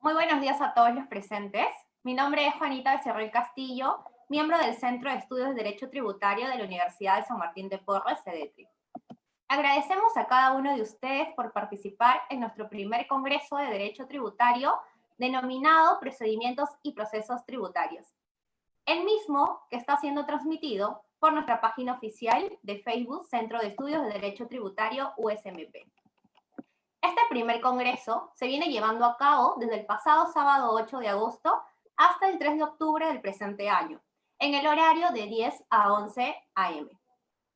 Muy buenos días a todos los presentes. Mi nombre es Juanita Becerril Castillo, miembro del Centro de Estudios de Derecho Tributario de la Universidad de San Martín de Porres, CEDETRI. Agradecemos a cada uno de ustedes por participar en nuestro primer Congreso de Derecho Tributario denominado Procedimientos y Procesos Tributarios. El mismo que está siendo transmitido por nuestra página oficial de Facebook Centro de Estudios de Derecho Tributario USMP. Este primer congreso se viene llevando a cabo desde el pasado sábado 8 de agosto hasta el 3 de octubre del presente año, en el horario de 10 a 11 a.m.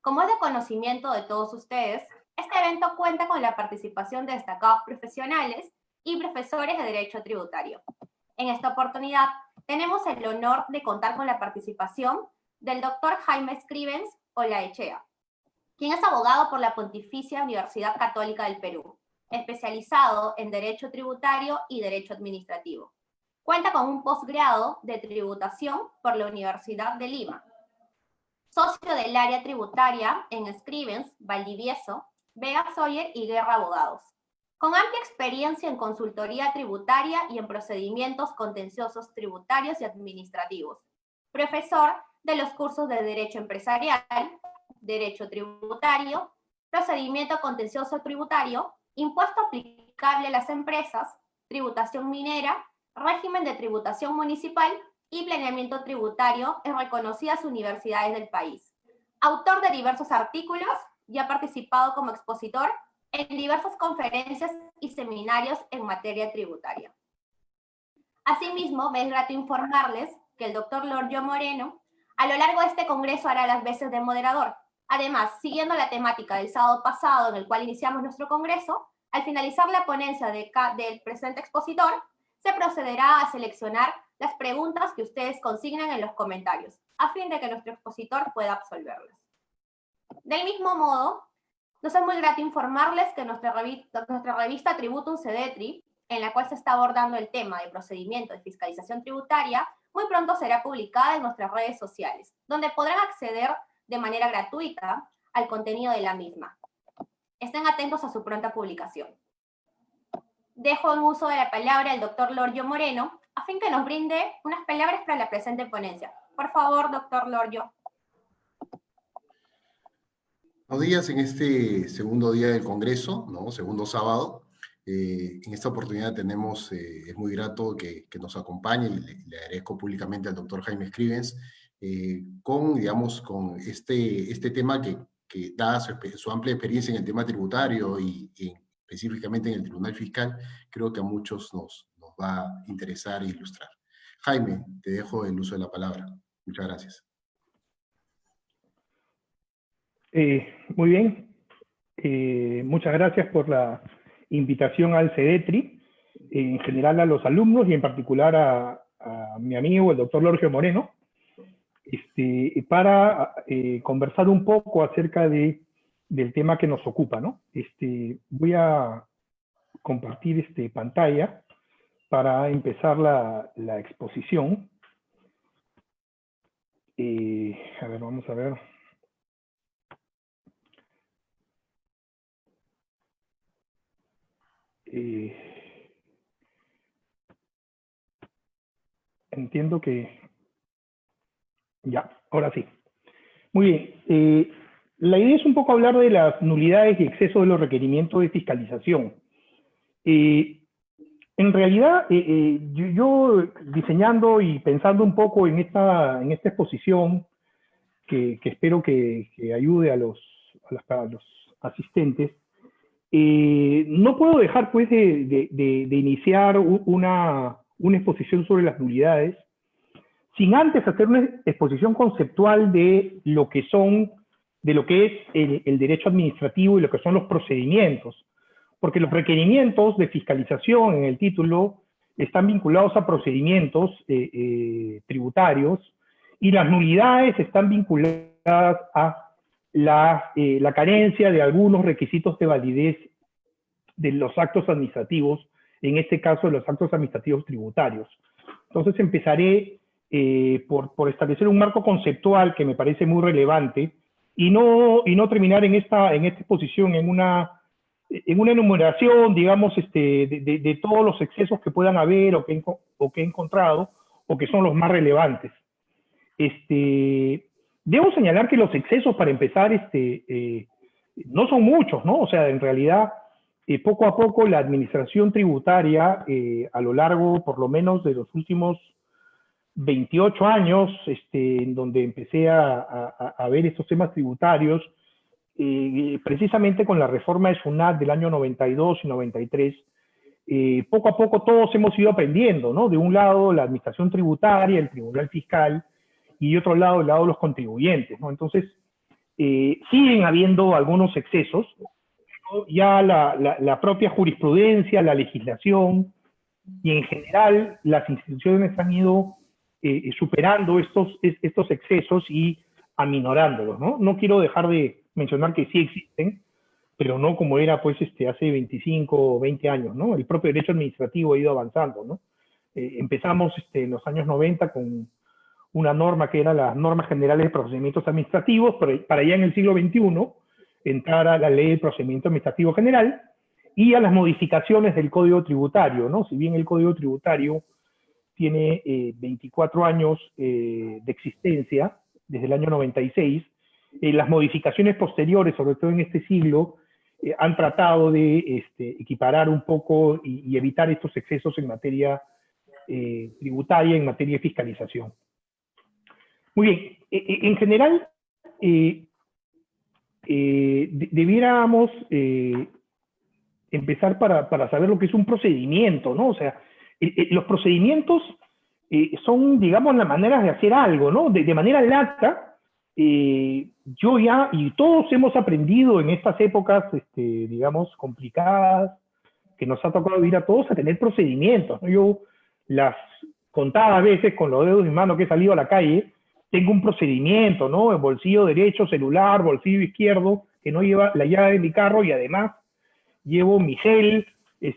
Como es de conocimiento de todos ustedes, este evento cuenta con la participación de destacados profesionales y profesores de Derecho Tributario. En esta oportunidad, tenemos el honor de contar con la participación del doctor Jaime Scrivens Olaechea, quien es abogado por la Pontificia Universidad Católica del Perú, especializado en Derecho Tributario y Derecho Administrativo. Cuenta con un posgrado de tributación por la Universidad de Lima. Socio del área tributaria en Scrivens, Valdivieso, Vega Sawyer y Guerra Abogados. Con amplia experiencia en consultoría tributaria y en procedimientos contenciosos tributarios y administrativos. Profesor de los cursos de Derecho Empresarial, Derecho Tributario, Procedimiento Contencioso Tributario, Impuesto aplicable a las empresas, tributación minera, régimen de tributación municipal y planeamiento tributario en reconocidas universidades del país. Autor de diversos artículos y ha participado como expositor en diversas conferencias y seminarios en materia tributaria. Asimismo, me es grato informarles que el doctor Lorgio Moreno, a lo largo de este congreso, hará las veces de moderador. Además, siguiendo la temática del sábado pasado en el cual iniciamos nuestro congreso, al finalizar la ponencia del presente expositor, se procederá a seleccionar las preguntas que ustedes consignan en los comentarios, a fin de que nuestro expositor pueda absolverlas. Del mismo modo, nos es muy grato informarles que nuestra revista Tributum CEDETRI, en la cual se está abordando el tema de procedimiento de fiscalización tributaria, muy pronto será publicada en nuestras redes sociales, donde podrán acceder de manera gratuita al contenido de la misma. Estén atentos a su pronta publicación. Dejo en uso de la palabra al doctor Lorgio Moreno, a fin que nos brinde unas palabras para la presente ponencia. Por favor, doctor Lorgio. Buenos días en este segundo día del Congreso, ¿no? Segundo sábado. En esta oportunidad tenemos, es muy grato que nos acompañe y le agradezco públicamente al doctor Jaime Scrivens con este tema que da su amplia experiencia en el tema tributario y específicamente en el Tribunal Fiscal, creo que a muchos nos va a interesar e ilustrar. Jaime, te dejo el uso de la palabra. Muchas gracias. Muy bien. Muchas gracias por la invitación al CEDETRI, en general a los alumnos y en particular a mi amigo, el doctor Lorgio Moreno, para conversar un poco acerca del tema que nos ocupa, ¿no? Voy a compartir pantalla para empezar la exposición. A ver, vamos a ver. Entiendo que ya, ahora sí. Muy bien. La idea es un poco hablar de las nulidades y excesos de los requerimientos de fiscalización. En realidad, yo diseñando y pensando un poco en esta exposición, que espero que ayude a los asistentes, no puedo dejar pues de iniciar una exposición sobre las nulidades sin antes hacer una exposición conceptual de lo que es el derecho administrativo y lo que son los procedimientos, porque los requerimientos de fiscalización en el título están vinculados a procedimientos tributarios y las nulidades están vinculadas a la carencia de algunos requisitos de validez de los actos administrativos, en este caso de los actos administrativos tributarios. Entonces empezaré por establecer un marco conceptual que me parece muy relevante y no terminar en esta exposición en una en una enumeración, digamos, de todos los excesos que puedan haber o que he encontrado, o que son los más relevantes. Debo señalar que los excesos, para empezar, no son muchos, ¿no? O sea, en realidad, poco a poco la administración tributaria, a lo largo, por lo menos, de los últimos 28 años, en donde empecé a ver estos temas tributarios, precisamente con la reforma de SUNAT del año 92 y 93, poco a poco todos hemos ido aprendiendo, ¿no? De un lado, la administración tributaria, el tribunal fiscal, y de otro lado, el lado de los contribuyentes, ¿no? Entonces, siguen habiendo algunos excesos, ¿no? Ya la propia jurisprudencia, la legislación, y en general las instituciones han ido superando estos excesos y aminorándolos, ¿no? No quiero dejar de mencionar que sí existen, pero no como era pues hace 25 o 20 años, ¿no? El propio derecho administrativo ha ido avanzando, ¿no? Empezamos en los años 90 con una norma que era las normas generales de procedimientos administrativos, para ya en el siglo XXI entrar a la ley de procedimiento administrativo general y a las modificaciones del Código Tributario, ¿no? Si bien el Código Tributario tiene 24 años de existencia, desde el año 96, las modificaciones posteriores, sobre todo en este siglo, han tratado de equiparar un poco y evitar estos excesos en materia tributaria, en materia de fiscalización. Muy bien, en general, debiéramos empezar para saber lo que es un procedimiento, ¿no? O sea, los procedimientos son, digamos, las maneras de hacer algo, ¿no? De manera lata, yo ya, y todos hemos aprendido en estas épocas, digamos, complicadas, que nos ha tocado vivir a todos, a tener procedimientos, ¿no? Yo las contadas veces con los dedos de mi mano que he salido a la calle, tengo un procedimiento, ¿no? El bolsillo derecho, celular, bolsillo izquierdo, que no lleva la llave de mi carro, y además llevo mi gel,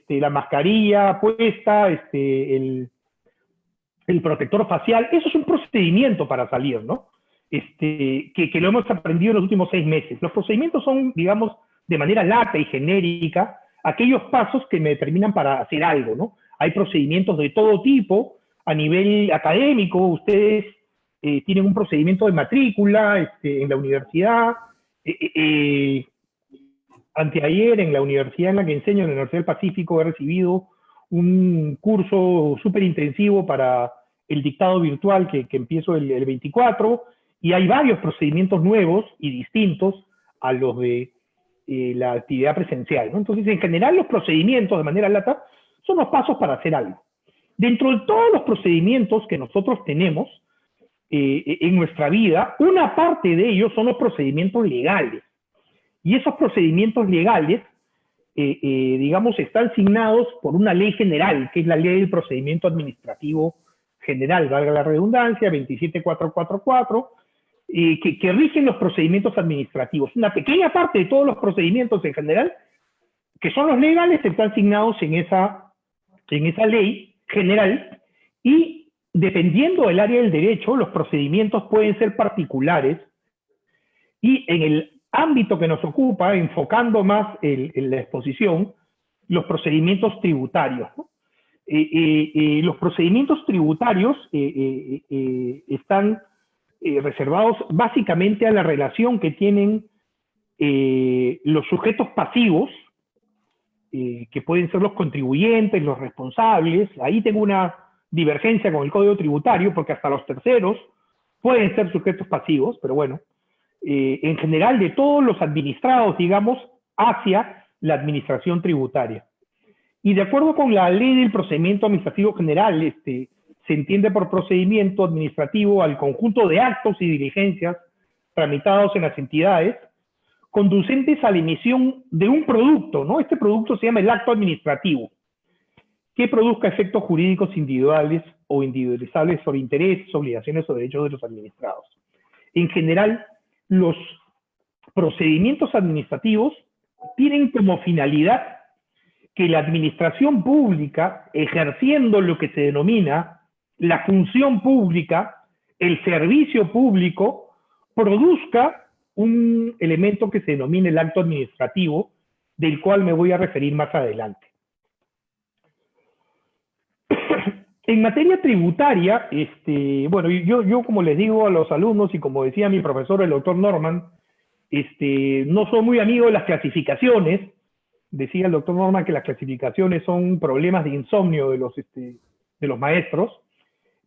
la mascarilla puesta, el protector facial. Eso es un procedimiento para salir, ¿no? Que lo hemos aprendido en los últimos 6 meses. Los procedimientos son, digamos, de manera lata y genérica, aquellos pasos que me determinan para hacer algo, ¿no? Hay procedimientos de todo tipo. A nivel académico, ustedes tienen un procedimiento de matrícula en la universidad. Anteayer, en la universidad en la que enseño, en la Universidad del Pacífico, he recibido un curso súper intensivo para el dictado virtual que empiezo el 24, y hay varios procedimientos nuevos y distintos a los de la actividad presencial, ¿no? Entonces, en general, los procedimientos, de manera lata, son los pasos para hacer algo. Dentro de todos los procedimientos que nosotros tenemos en nuestra vida, una parte de ellos son los procedimientos legales. Y esos procedimientos legales, digamos, están asignados por una ley general, que es la Ley del Procedimiento Administrativo General, valga la redundancia, 27444, que rigen los procedimientos administrativos. Una pequeña parte de todos los procedimientos en general, que son los legales, están asignados en esa ley general, y dependiendo del área del derecho, los procedimientos pueden ser particulares, y en el ámbito que nos ocupa, enfocando más en la exposición, los procedimientos tributarios, ¿no? Los procedimientos tributarios están reservados básicamente a la relación que tienen los sujetos pasivos, que pueden ser los contribuyentes, los responsables. Ahí tengo una divergencia con el Código Tributario, porque hasta los terceros pueden ser sujetos pasivos, pero bueno, en general de todos los administrados, digamos, hacia la administración tributaria. Y de acuerdo con la Ley del Procedimiento Administrativo General, se entiende por procedimiento administrativo al conjunto de actos y diligencias tramitados en las entidades conducentes a la emisión de un producto, ¿no? Este producto se llama el acto administrativo, que produzca efectos jurídicos individuales o individualizables sobre intereses, obligaciones o derechos de los administrados. En general, los procedimientos administrativos tienen como finalidad que la administración pública, ejerciendo lo que se denomina la función pública, el servicio público, produzca un elemento que se denomina el acto administrativo, del cual me voy a referir más adelante. En materia tributaria, bueno, yo como les digo a los alumnos y como decía mi profesor, el doctor Norman, no soy muy amigo de las clasificaciones. Decía el doctor Norman que las clasificaciones son problemas de insomnio de los maestros,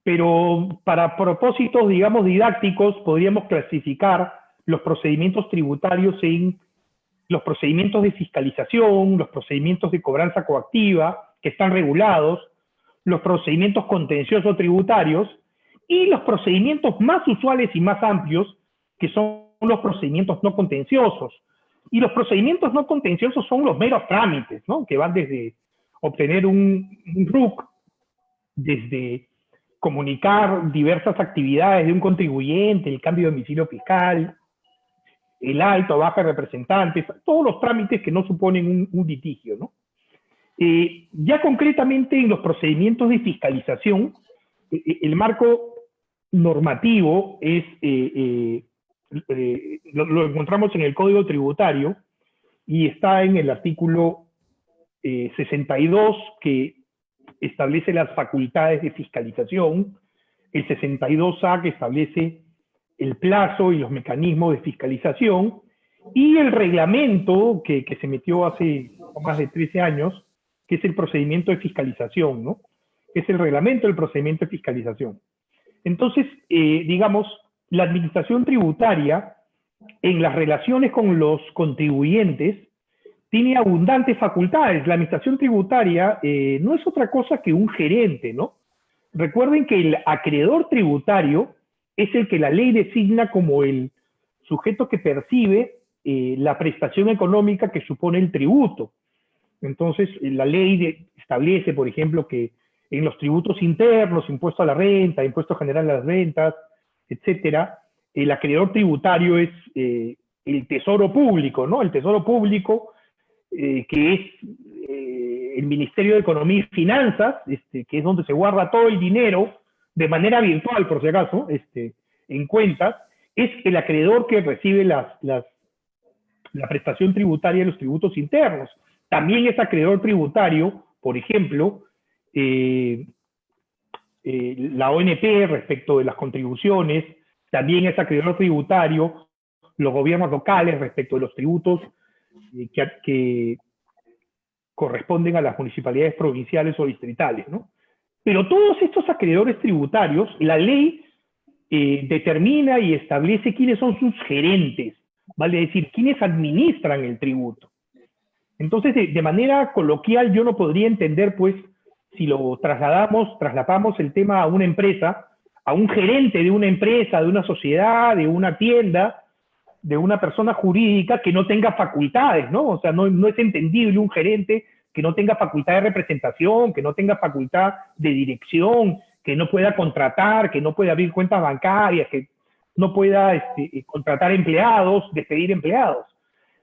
pero para propósitos, digamos, didácticos, podríamos clasificar los procedimientos tributarios en los procedimientos de fiscalización, los procedimientos de cobranza coactiva, que están regulados, los procedimientos contenciosos tributarios y los procedimientos más usuales y más amplios, que son los procedimientos no contenciosos. Y los procedimientos no contenciosos son los meros trámites, ¿no? Que van desde obtener un RUC, desde comunicar diversas actividades de un contribuyente, el cambio de domicilio fiscal, el alto o baja de representantes, todos los trámites que no suponen un litigio, ¿no? Ya concretamente en los procedimientos de fiscalización, el marco normativo es, lo encontramos en el Código Tributario y está en el artículo 62, que establece las facultades de fiscalización, el 62A, que establece el plazo y los mecanismos de fiscalización, y el reglamento que se metió hace más de 13 años, que es el procedimiento de fiscalización, ¿no? Es el reglamento del procedimiento de fiscalización. Entonces, digamos, la administración tributaria, en las relaciones con los contribuyentes, tiene abundantes facultades. La administración tributaria no es otra cosa que un gerente, ¿no? Recuerden que el acreedor tributario es el que la ley designa como el sujeto que percibe la prestación económica que supone el tributo. Entonces, la ley establece, por ejemplo, que en los tributos internos, impuesto a la renta, impuesto general a las rentas, etcétera, el acreedor tributario es el tesoro público, ¿no? El tesoro público, que es el Ministerio de Economía y Finanzas, que es donde se guarda todo el dinero, de manera virtual, por si acaso, en cuentas, es el acreedor que recibe la prestación tributaria de los tributos internos. También es acreedor tributario, por ejemplo, la ONP respecto de las contribuciones, también es acreedor tributario los gobiernos locales respecto de los tributos que corresponden a las municipalidades provinciales o distritales, ¿no? Pero todos estos acreedores tributarios, la ley determina y establece quiénes son sus gerentes, vale decir, quiénes administran el tributo. Entonces, de manera coloquial, yo no podría entender, pues, si lo trasladamos el tema a una empresa, a un gerente de una empresa, de una sociedad, de una tienda, de una persona jurídica que no tenga facultades, ¿no? O sea, no es entendible un gerente que no tenga facultad de representación, que no tenga facultad de dirección, que no pueda contratar, que no pueda abrir cuentas bancarias, que no pueda contratar empleados, despedir empleados.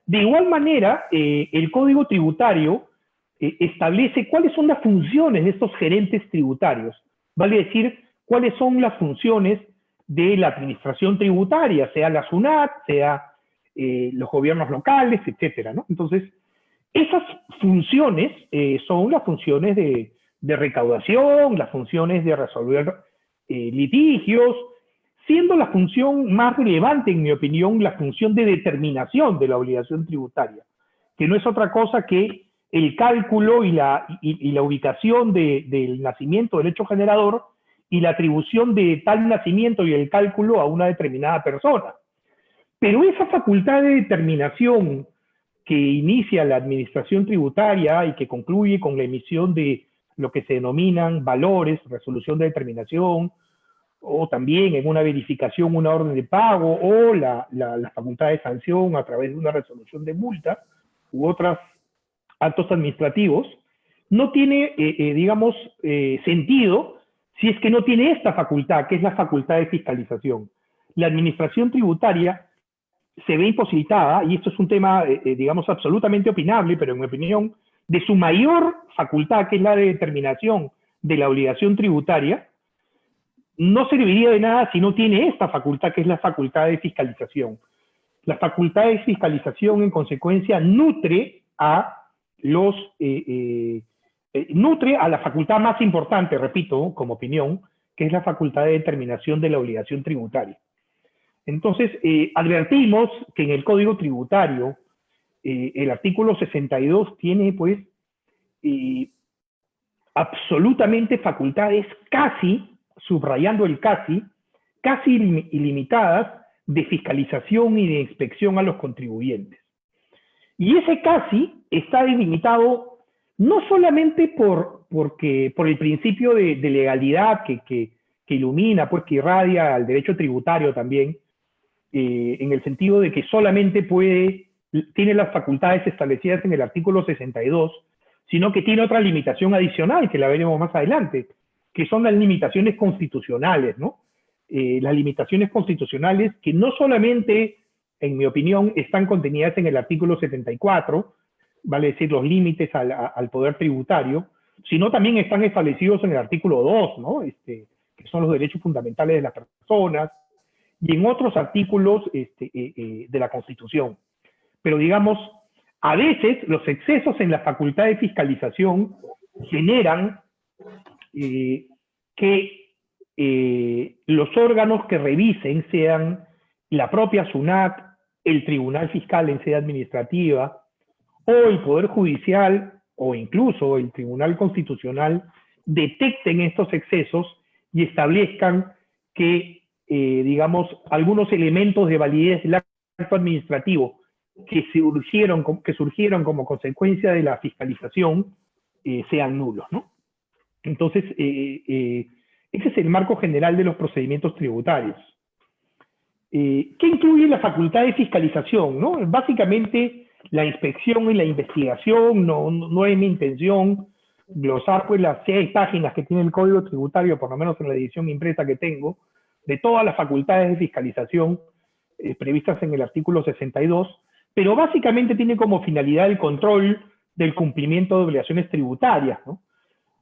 De igual manera, el Código Tributario establece cuáles son las funciones de estos gerentes tributarios, vale decir, cuáles son las funciones de la administración tributaria, sea la SUNAT, sea los gobiernos locales, etcétera, ¿no? Entonces, esas funciones son las funciones de recaudación, las funciones de resolver litigios, siendo la función más relevante, en mi opinión, la función de determinación de la obligación tributaria, que no es otra cosa que el cálculo y la ubicación del nacimiento del hecho generador y la atribución de tal nacimiento y el cálculo a una determinada persona. Pero esa facultad de determinación que inicia la administración tributaria y que concluye con la emisión de lo que se denominan valores, resolución de determinación, o también en una verificación, una orden de pago, o la facultad de sanción a través de una resolución de multa, u otros actos administrativos, no tiene, digamos, sentido si es que no tiene esta facultad, que es la facultad de fiscalización. La administración tributaria se ve imposibilitada, y esto es un tema, digamos, absolutamente opinable, pero en mi opinión, de su mayor facultad, que es la de determinación de la obligación tributaria, no serviría de nada si no tiene esta facultad, que es la facultad de fiscalización. La facultad de fiscalización, en consecuencia, nutre nutre a la facultad más importante, repito, como opinión, que es la facultad de determinación de la obligación tributaria. Entonces, advertimos que en el Código Tributario, el artículo 62 tiene, pues, absolutamente facultades casi, subrayando el casi ilimitadas de fiscalización y de inspección a los contribuyentes. Y ese casi está delimitado no solamente por el principio de legalidad que ilumina, pues que irradia al derecho tributario también, en el sentido de que solamente tiene las facultades establecidas en el artículo 62, sino que tiene otra limitación adicional, que la veremos más adelante, que son las limitaciones constitucionales, ¿no? Las limitaciones constitucionales que no solamente, en mi opinión, están contenidas en el artículo 74, vale decir, los límites al poder tributario, sino también están establecidos en el artículo 2, ¿no? Que son los derechos fundamentales de las personas, y en otros artículos de la Constitución. Pero digamos, a veces los excesos en la facultad de fiscalización generan que los órganos que revisen sean la propia SUNAT, el Tribunal Fiscal en sede administrativa, o el Poder Judicial, o incluso el Tribunal Constitucional, detecten estos excesos y establezcan que, digamos, algunos elementos de validez del acto administrativo que surgieron como consecuencia de la fiscalización sean nulos, ¿no? Entonces, ese es el marco general de los procedimientos tributarios. ¿Qué incluye la facultad de fiscalización, ¿no? Básicamente, la inspección y la investigación. No es mi intención glosar pues las 6 páginas que tiene el Código Tributario, por lo menos en la edición impresa que tengo, de todas las facultades de fiscalización previstas en el artículo 62, pero básicamente tiene como finalidad el control del cumplimiento de obligaciones tributarias, ¿no?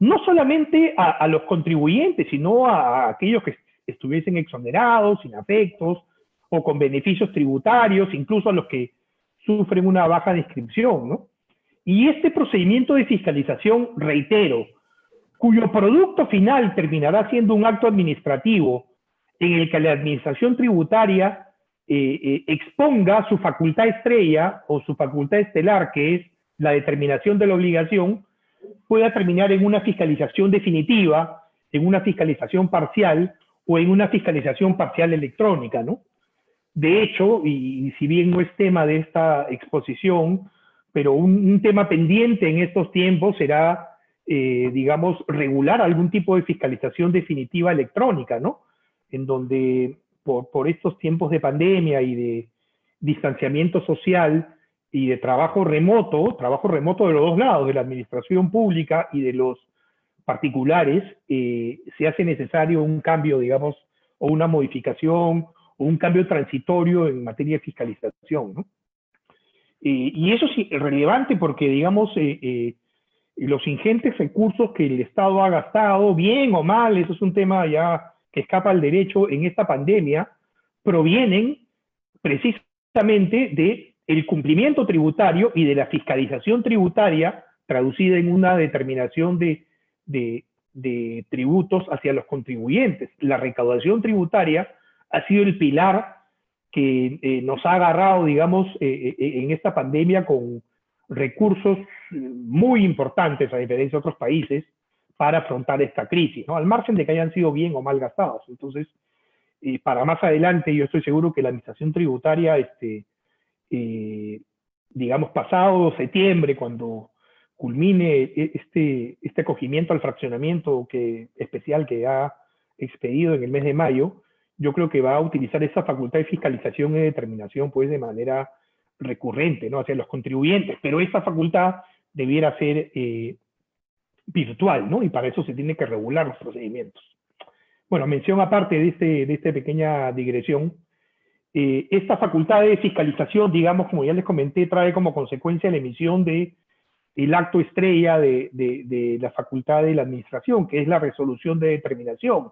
No solamente a los contribuyentes, sino a aquellos que estuviesen exonerados, sin afectos, o con beneficios tributarios, incluso a los que sufren una baja de inscripción, ¿no? Y este procedimiento de fiscalización, reitero, cuyo producto final terminará siendo un acto administrativo en el que la administración tributaria exponga su facultad estrella o su facultad estelar, que es la determinación de la obligación, pueda terminar en una fiscalización definitiva, en una fiscalización parcial o en una fiscalización parcial electrónica, ¿no? De hecho, y si bien no es tema de esta exposición, pero un tema pendiente en estos tiempos será, digamos, regular algún tipo de fiscalización definitiva electrónica, ¿no? En donde por estos tiempos de pandemia y de distanciamiento social y de trabajo remoto de los dos lados, de la administración pública y de los particulares, se hace necesario un cambio, digamos, o una modificación o un cambio transitorio en materia de fiscalización, ¿no? Y eso es relevante porque, digamos, los ingentes recursos que el Estado ha gastado, bien o mal, eso es un tema ya que escapa al derecho en esta pandemia, provienen precisamente del cumplimiento tributario y de la fiscalización tributaria traducida en una determinación de tributos hacia los contribuyentes. La recaudación tributaria ha sido el pilar que nos ha agarrado, digamos, en esta pandemia con recursos muy importantes, a diferencia de otros países, para afrontar esta crisis, ¿no? Al margen de que hayan sido bien o mal gastados. Entonces, para más adelante, yo estoy seguro que la administración tributaria, digamos, pasado septiembre, cuando culmine este acogimiento al fraccionamiento especial que ha expedido en el mes de mayo, yo creo que va a utilizar esa facultad de fiscalización y determinación pues de manera recurrente, ¿no? Hacia los contribuyentes, pero esa facultad debiera ser virtual, ¿no? Y para eso se tiene que regular los procedimientos. Bueno, mención aparte de esta pequeña digresión, esta facultad de fiscalización, digamos, como ya les comenté, trae como consecuencia la emisión del acto estrella de la facultad de la administración, que es la resolución de determinación,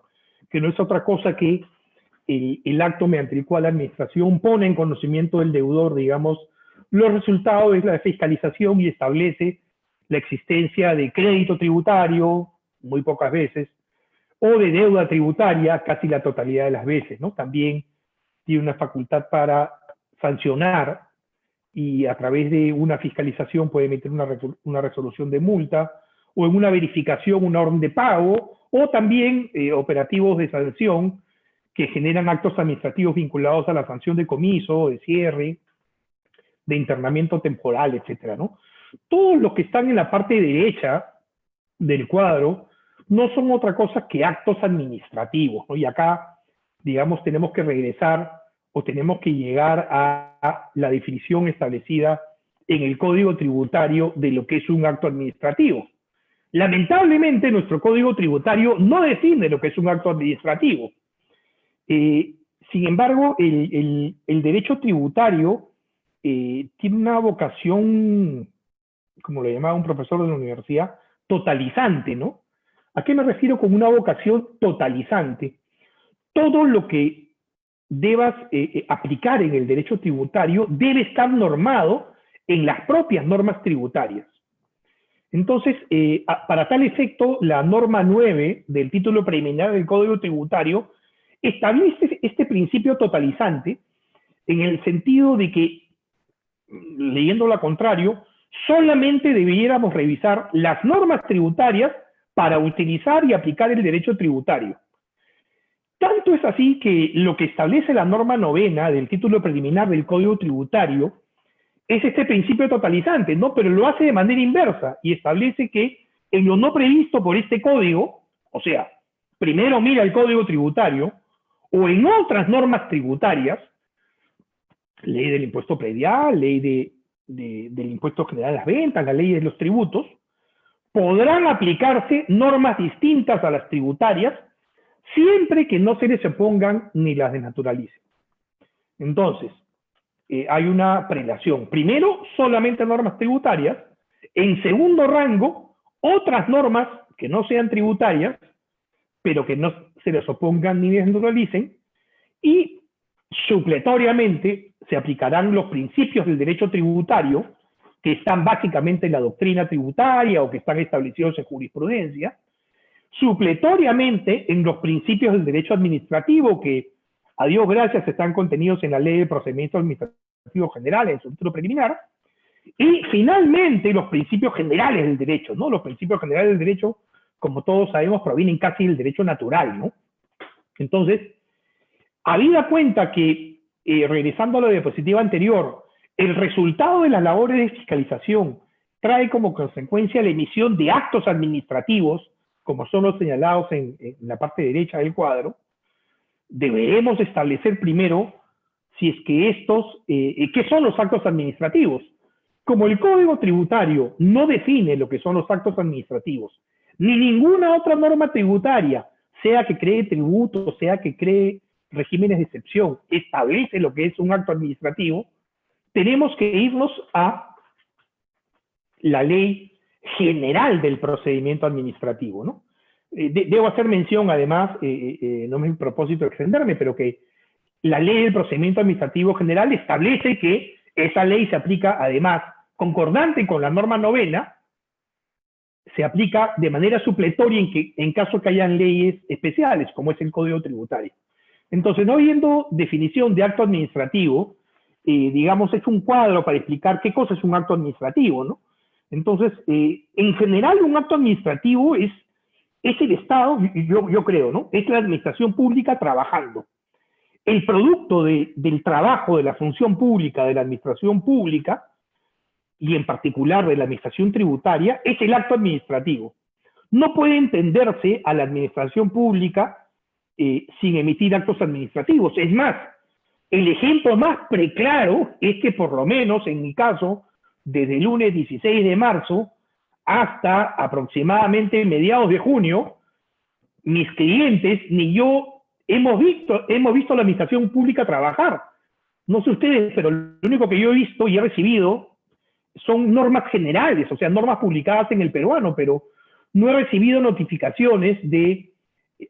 que no es otra cosa que el acto mediante el cual la administración pone en conocimiento del deudor, digamos, los resultados es la fiscalización y establece la existencia de crédito tributario, muy pocas veces, o de deuda tributaria, casi la totalidad de las veces, ¿no? También tiene una facultad para sancionar y a través de una fiscalización puede emitir una resolución de multa, o en una verificación una orden de pago, o también operativos de sanción que generan actos administrativos vinculados a la sanción de comiso, de cierre, de internamiento temporal, etcétera, ¿no? Todos los que están en la parte derecha del cuadro no son otra cosa que actos administrativos, ¿no? Y acá, digamos, tenemos que regresar o tenemos que llegar a la definición establecida en el Código Tributario de lo que es un acto administrativo. Lamentablemente, nuestro Código Tributario no define lo que es un acto administrativo. Sin embargo, el derecho tributario tiene una vocación, como lo llamaba un profesor de la universidad, totalizante, ¿no? ¿A qué me refiero con una vocación totalizante? Todo lo que debas aplicar en el derecho tributario debe estar normado en las propias normas tributarias. Entonces, para tal efecto, la norma 9 del título preliminar del Código Tributario establece este principio totalizante en el sentido de que, leyendo lo contrario, solamente debiéramos revisar las normas tributarias para utilizar y aplicar el derecho tributario. Tanto es así que lo que establece la norma 9 del título preliminar del Código Tributario es este principio totalizante, ¿no? Pero lo hace de manera inversa y establece que en lo no previsto por este código, o sea, primero mira el Código Tributario, o en otras normas tributarias, ley del impuesto predial, ley del impuesto general a las ventas, la ley de los tributos, podrán aplicarse normas distintas a las tributarias siempre que no se les opongan ni las desnaturalicen. Entonces, hay una prelación. Primero, solamente normas tributarias. En segundo rango, otras normas que no sean tributarias, pero que no se les opongan ni desnaturalicen. Y supletoriamente se aplicarán los principios del derecho tributario que están básicamente en la doctrina tributaria o que están establecidos en jurisprudencia. Supletoriamente en los principios del derecho administrativo que, a Dios gracias, están contenidos en la Ley de Procedimientos Administrativos Generales, en su título preliminar, y finalmente los principios generales del derecho, ¿no? Los principios generales del derecho, como todos sabemos, provienen casi del derecho natural, ¿no? Entonces, habida cuenta que, regresando a la diapositiva anterior, el resultado de las labores de fiscalización trae como consecuencia la emisión de actos administrativos, como son los señalados en la parte derecha del cuadro, deberemos establecer primero si es que estos, ¿qué son los actos administrativos? Como el Código Tributario no define lo que son los actos administrativos, ni ninguna otra norma tributaria, sea que cree tributos, sea que cree regímenes de excepción, establece lo que es un acto administrativo, tenemos que irnos a la ley general del procedimiento administrativo, ¿no? Debo hacer mención, además, no me propósito extenderme, pero que la ley del procedimiento administrativo general establece que esa ley se aplica, además, concordante con la norma 9, se aplica de manera supletoria en caso que hayan leyes especiales, como es el Código Tributario. Entonces, no habiendo definición de acto administrativo, digamos, es un cuadro para explicar qué cosa es un acto administrativo, ¿no? Entonces, en general, un acto administrativo es el Estado, yo creo, ¿no? Es la administración pública trabajando. El producto del trabajo de la función pública, de la administración pública, y en particular de la administración tributaria, es el acto administrativo. No puede entenderse a la administración pública sin emitir actos administrativos. Es más, el ejemplo más preclaro es que, por lo menos en mi caso, desde el lunes 16 de marzo hasta aproximadamente mediados de junio, mis clientes ni yo hemos visto la administración pública trabajar. No sé ustedes, pero lo único que yo he visto y he recibido son normas generales, o sea, normas publicadas en el peruano, pero no he recibido notificaciones de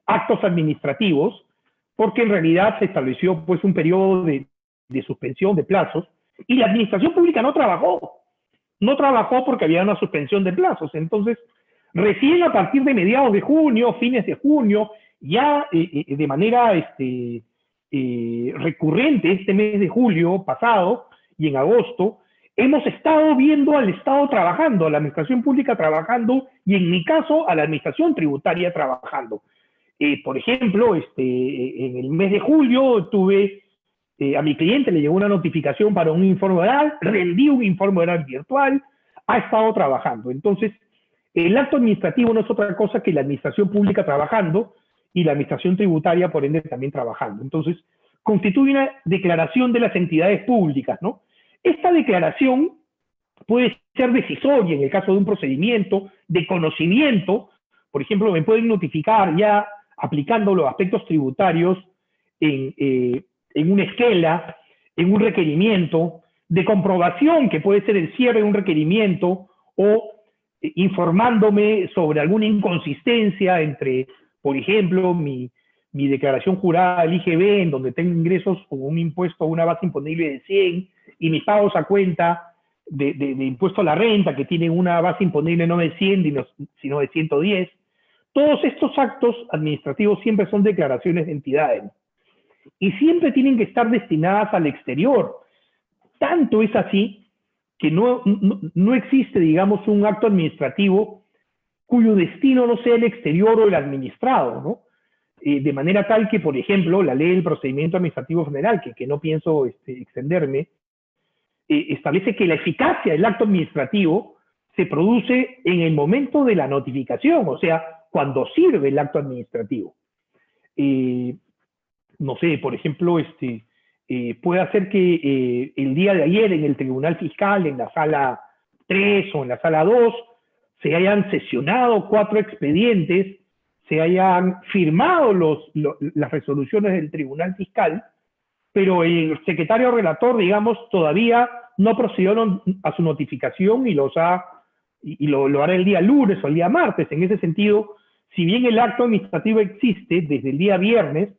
actos administrativos, porque en realidad se estableció pues un periodo de suspensión de plazos, Y la administración pública no trabajó. No trabajó porque había una suspensión de plazos. Entonces, recién a partir de mediados de junio, fines de junio, ya de manera recurrente este mes de julio pasado y en agosto, hemos estado viendo al Estado trabajando, a la administración pública trabajando y en mi caso a la administración tributaria trabajando. Por ejemplo, en el mes de julio tuve, a mi cliente le llegó una notificación para un informe oral, rendí un informe oral virtual, ha estado trabajando. Entonces, el acto administrativo no es otra cosa que la administración pública trabajando y la administración tributaria, por ende, también trabajando. Entonces, constituye una declaración de las entidades públicas, ¿no? Esta declaración puede ser decisoria en el caso de un procedimiento de conocimiento. Por ejemplo, me pueden notificar ya aplicando los aspectos tributarios en una esquela, en un requerimiento, de comprobación, que puede ser el cierre de un requerimiento, o informándome sobre alguna inconsistencia entre, por ejemplo, mi declaración jurada del IGB, en donde tengo ingresos con un impuesto a una base imponible de 100, y mis pagos a cuenta de impuesto a la renta, que tienen una base imponible no de 100, sino de 110. Todos estos actos administrativos siempre son declaraciones de entidades y siempre tienen que estar destinadas al exterior. Tanto es así que no existe, digamos, un acto administrativo cuyo destino no sea el exterior o el administrado, ¿no? De manera tal que, por ejemplo, la ley del procedimiento administrativo general, que no pienso extenderme, establece que la eficacia del acto administrativo se produce en el momento de la notificación, o sea, cuando sirve el acto administrativo. No sé, por ejemplo, puede hacer que el día de ayer en el Tribunal Fiscal, en la sala 3 o en la sala 2, se hayan sesionado 4 expedientes, se hayan firmado las resoluciones del Tribunal Fiscal, pero el secretario relator, digamos, todavía no procedieron a su notificación y lo hará el día lunes o el día martes. En ese sentido, si bien el acto administrativo existe desde el día viernes,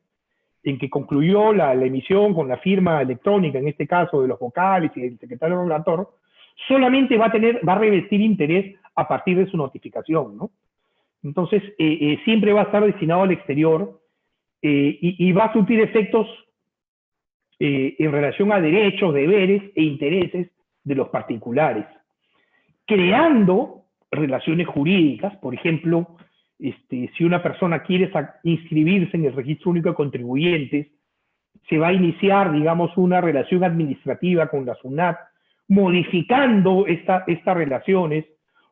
en que concluyó la emisión con la firma electrónica, en este caso de los vocales y del secretario relator, solamente va a revestir interés a partir de su notificación, ¿no? Entonces, siempre va a estar destinado al exterior y va a surtir efectos en relación a derechos, deberes e intereses de los particulares, creando relaciones jurídicas. Por ejemplo, si una persona quiere inscribirse en el Registro Único de Contribuyentes, se va a iniciar, digamos, una relación administrativa con la SUNAT, modificando estas relaciones,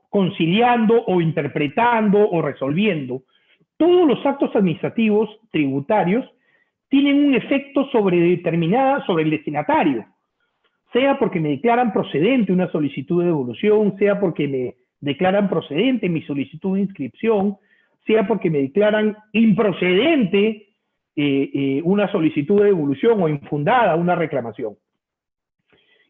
conciliando o interpretando o resolviendo. Todos los actos administrativos tributarios tienen un efecto sobre el destinatario, sea porque me declaran procedente una solicitud de devolución, sea porque me declaran procedente mi solicitud de inscripción, sea porque me declaran improcedente una solicitud de devolución o infundada una reclamación.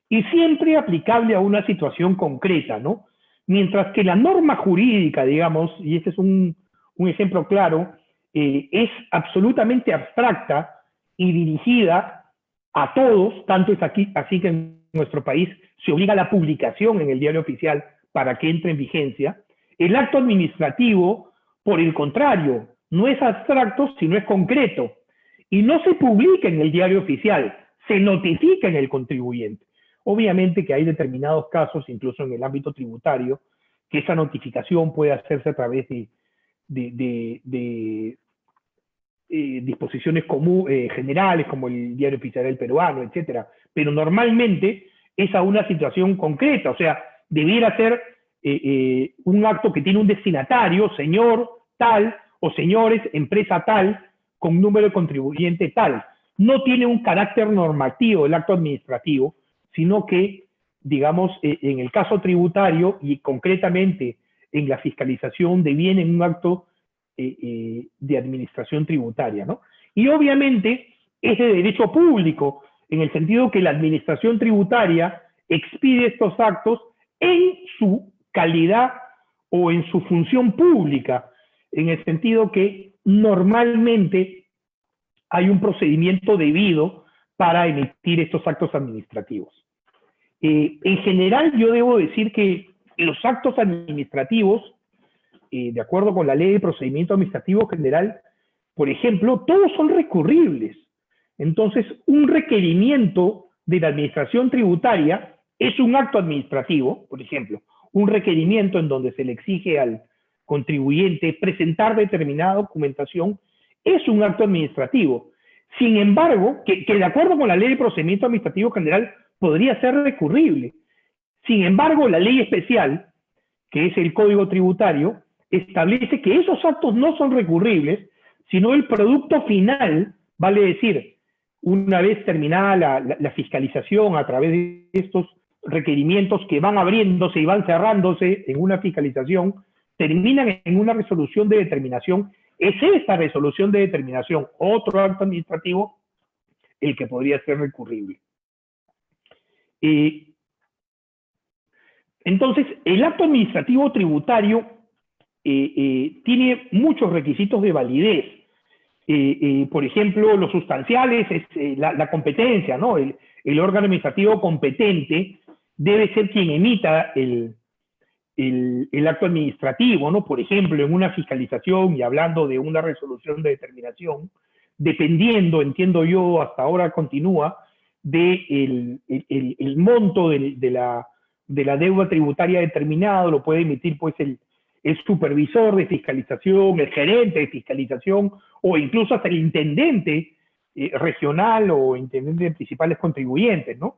Y siempre aplicable a una situación concreta, ¿no? Mientras que la norma jurídica, digamos, y este es un ejemplo claro, es absolutamente abstracta y dirigida a todos, tanto es así que en nuestro país se obliga a la publicación en el diario oficial para que entre en vigencia. El acto administrativo, por el contrario, no es abstracto, sino es concreto. Y no se publica en el diario oficial, se notifica en el contribuyente. Obviamente que hay determinados casos, incluso en el ámbito tributario, que esa notificación puede hacerse a través de disposiciones generales, como el diario oficial del peruano, etc. Pero normalmente es a una situación concreta, o sea, debiera ser un acto que tiene un destinatario, señor tal, o señores, empresa tal, con número de contribuyente tal. No tiene un carácter normativo el acto administrativo, sino que, digamos, en el caso tributario y concretamente en la fiscalización deviene un acto de administración tributaria, ¿no? Y obviamente es de derecho público, en el sentido que la administración tributaria expide estos actos en su calidad o en su función pública, en el sentido que normalmente hay un procedimiento debido para emitir estos actos administrativos. En general, yo debo decir que los actos administrativos, de acuerdo con la Ley de Procedimiento Administrativo General, por ejemplo, todos son recurribles. Entonces, un requerimiento de la Administración Tributaria es un acto administrativo, por ejemplo, un requerimiento en donde se le exige al contribuyente presentar determinada documentación es un acto administrativo. Sin embargo, que de acuerdo con la Ley de Procedimiento Administrativo General podría ser recurrible. Sin embargo, la ley especial, que es el Código Tributario, establece que esos actos no son recurribles, sino el producto final, vale decir, una vez terminada la fiscalización a través de estos requerimientos que van abriéndose y van cerrándose en una fiscalización, terminan en una resolución de determinación. Es esta resolución de determinación, otro acto administrativo, el que podría ser recurrible. Entonces, el acto administrativo tributario tiene muchos requisitos de validez. Por ejemplo, los sustanciales es la competencia, ¿no? El órgano administrativo competente debe ser quien emita el acto administrativo, ¿no? Por ejemplo, en una fiscalización y hablando de una resolución de determinación, dependiendo, entiendo yo, hasta ahora continúa, del monto de la deuda tributaria determinado, lo puede emitir pues el supervisor de fiscalización, el gerente de fiscalización, o incluso hasta el intendente regional o intendente de principales contribuyentes, ¿no?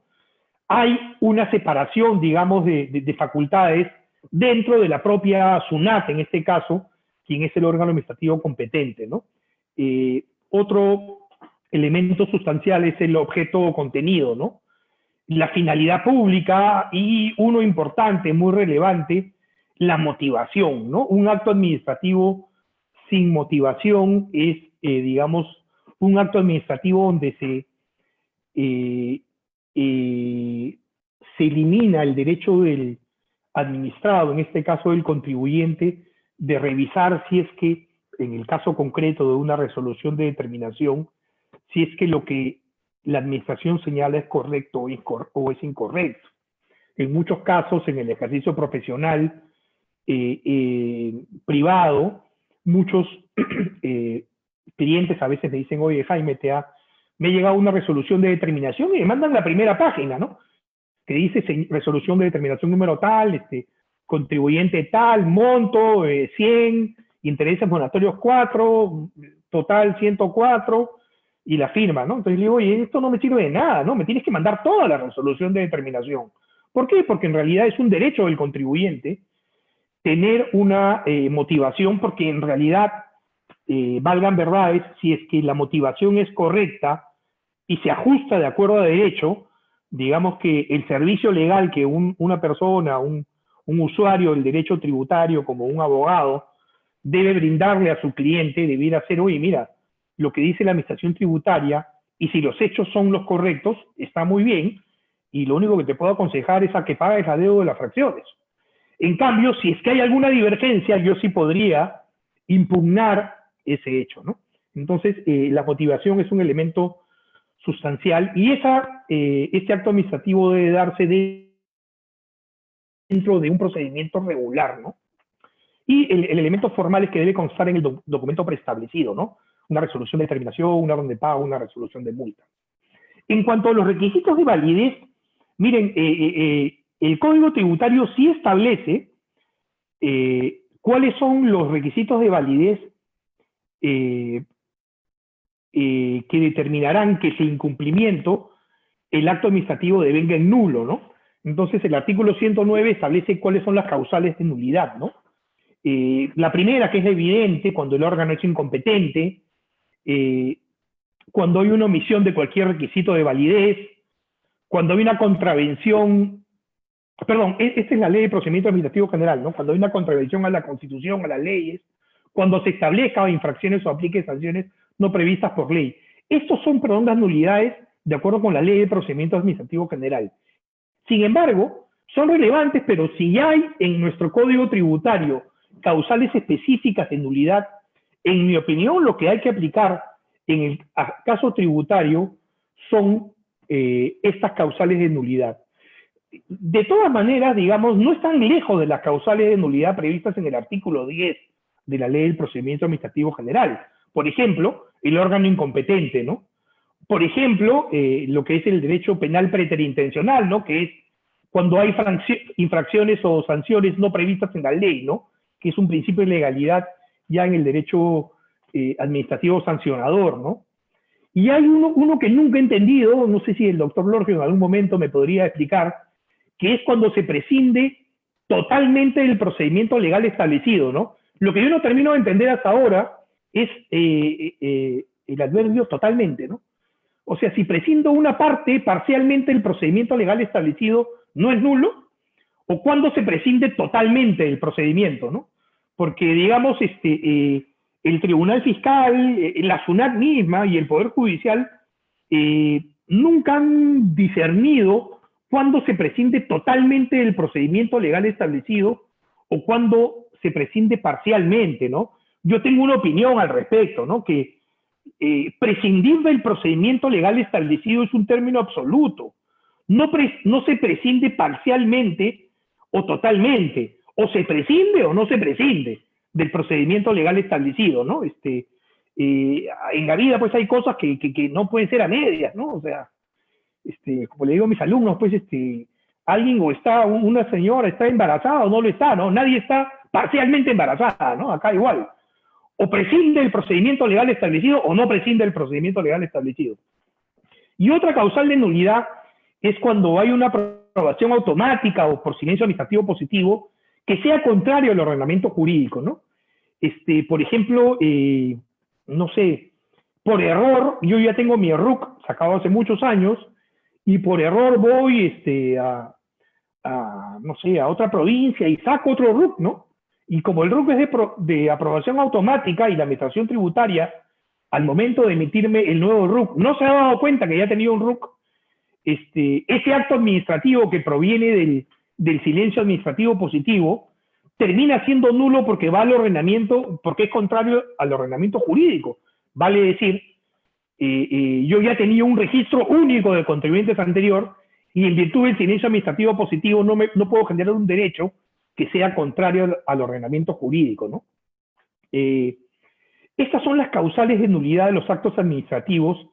Hay una separación, digamos, de facultades dentro de la propia SUNAT, en este caso, quien es el órgano administrativo competente, ¿no? Otro elemento sustancial es el objeto o contenido, ¿no? La finalidad pública y uno importante, muy relevante, la motivación, ¿no? Un acto administrativo sin motivación es, digamos, un acto administrativo donde se elimina el derecho del administrado, en este caso del contribuyente, de revisar si es que, en el caso concreto de una resolución de determinación, si es que lo que la administración señala es correcto o es incorrecto. En muchos casos, en el ejercicio profesional privado, muchos clientes a veces me dicen, oye, Jaime, me ha llegado una resolución de determinación y me mandan la primera página, ¿no? Que dice resolución de determinación número tal, contribuyente tal, monto 100, intereses moratorios 4, total 104, y la firma, ¿no? Entonces le digo, oye, esto no me sirve de nada, ¿no? Me tienes que mandar toda la resolución de determinación. ¿Por qué? Porque en realidad es un derecho del contribuyente tener una motivación, porque en realidad, valgan verdades, si es que la motivación es correcta y se ajusta de acuerdo a derecho, digamos que el servicio legal que una persona, un usuario del derecho tributario, como un abogado, debe brindarle a su cliente, debiera ser, oye, mira, lo que dice la administración tributaria, y si los hechos son los correctos, está muy bien, y lo único que te puedo aconsejar es a que pagues la deuda de las fracciones. En cambio, si es que hay alguna divergencia, yo sí podría impugnar ese hecho, ¿no? Entonces, la motivación es un elemento sustancial, y este acto administrativo debe darse dentro de un procedimiento regular, ¿no? Y el elemento formal es que debe constar en el documento preestablecido, ¿no? Una resolución de determinación, una orden de pago, una resolución de multa. En cuanto a los requisitos de validez, miren, el Código Tributario sí establece cuáles son los requisitos de validez que determinarán que sin incumplimiento el acto administrativo devenga en nulo, ¿no? Entonces el artículo 109 establece cuáles son las causales de nulidad, ¿no? La primera, que es evidente, cuando el órgano es incompetente, cuando hay una omisión de cualquier requisito de validez, cuando hay una contravención, perdón, esta es la Ley de Procedimiento Administrativo General, ¿no? Cuando hay una contravención a la Constitución, a las leyes, cuando se establezcan infracciones o aplique sanciones no previstas por ley. Estos son, perdón, las nulidades de acuerdo con la Ley de Procedimiento Administrativo General. Sin embargo, son relevantes, pero si hay en nuestro Código Tributario causales específicas de nulidad, en mi opinión, lo que hay que aplicar en el caso tributario son estas causales de nulidad. de todas maneras, digamos, no están lejos de las causales de nulidad previstas en el artículo 10 de la Ley del Procedimiento Administrativo General. Por ejemplo, el órgano incompetente, ¿no? Por ejemplo, lo que es el derecho penal preterintencional, ¿no? Que es cuando hay infracciones o sanciones no previstas en la ley, ¿no? Que es un principio de legalidad ya en el derecho administrativo sancionador, ¿no? Y hay uno que nunca he entendido, no sé si el doctor Lorgio en algún momento me podría explicar, que es cuando se prescinde totalmente del procedimiento legal establecido, ¿no? Lo que yo no termino de entender hasta ahora es el adverbio totalmente, ¿no? O sea, si prescindo una parte parcialmente del procedimiento legal establecido, ¿no es nulo? ¿O cuando se prescinde totalmente del procedimiento, ¿no? Porque, digamos, el Tribunal Fiscal, la SUNAT misma y el Poder Judicial nunca han discernido cuándo se prescinde totalmente del procedimiento legal establecido o cuándo se prescinde parcialmente, ¿no? Yo tengo una opinión al respecto, ¿no? Que prescindir del procedimiento legal establecido es un término absoluto. No se prescinde parcialmente o totalmente. O se prescinde o no se prescinde del procedimiento legal establecido, ¿no? En la vida, pues, hay cosas que no pueden ser a medias, ¿no? O sea, como le digo a mis alumnos, pues, alguien o una señora está embarazada o no lo está, ¿no? Nadie está parcialmente embarazada, ¿no? Acá igual. O prescinde el procedimiento legal establecido o no prescinde el procedimiento legal establecido. Y otra causal de nulidad es cuando hay una aprobación automática o por silencio administrativo positivo que sea contrario al ordenamiento jurídico, ¿no? Por ejemplo, no sé, por error, yo ya tengo mi RUC sacado hace muchos años y por error voy no sé, a otra provincia y saco otro RUC, ¿no? Y como el RUC es de aprobación automática y la administración tributaria, al momento de emitirme el nuevo RUC, no se ha dado cuenta que ya tenía un RUC, ese acto administrativo que proviene del silencio administrativo positivo termina siendo nulo porque va al ordenamiento, porque es contrario al ordenamiento jurídico. Vale decir, yo ya tenía un registro único de contribuyentes anterior y en virtud del silencio administrativo positivo no puedo generar un derecho que sea contrario al ordenamiento jurídico, ¿no? Estas son las causales de nulidad de los actos administrativos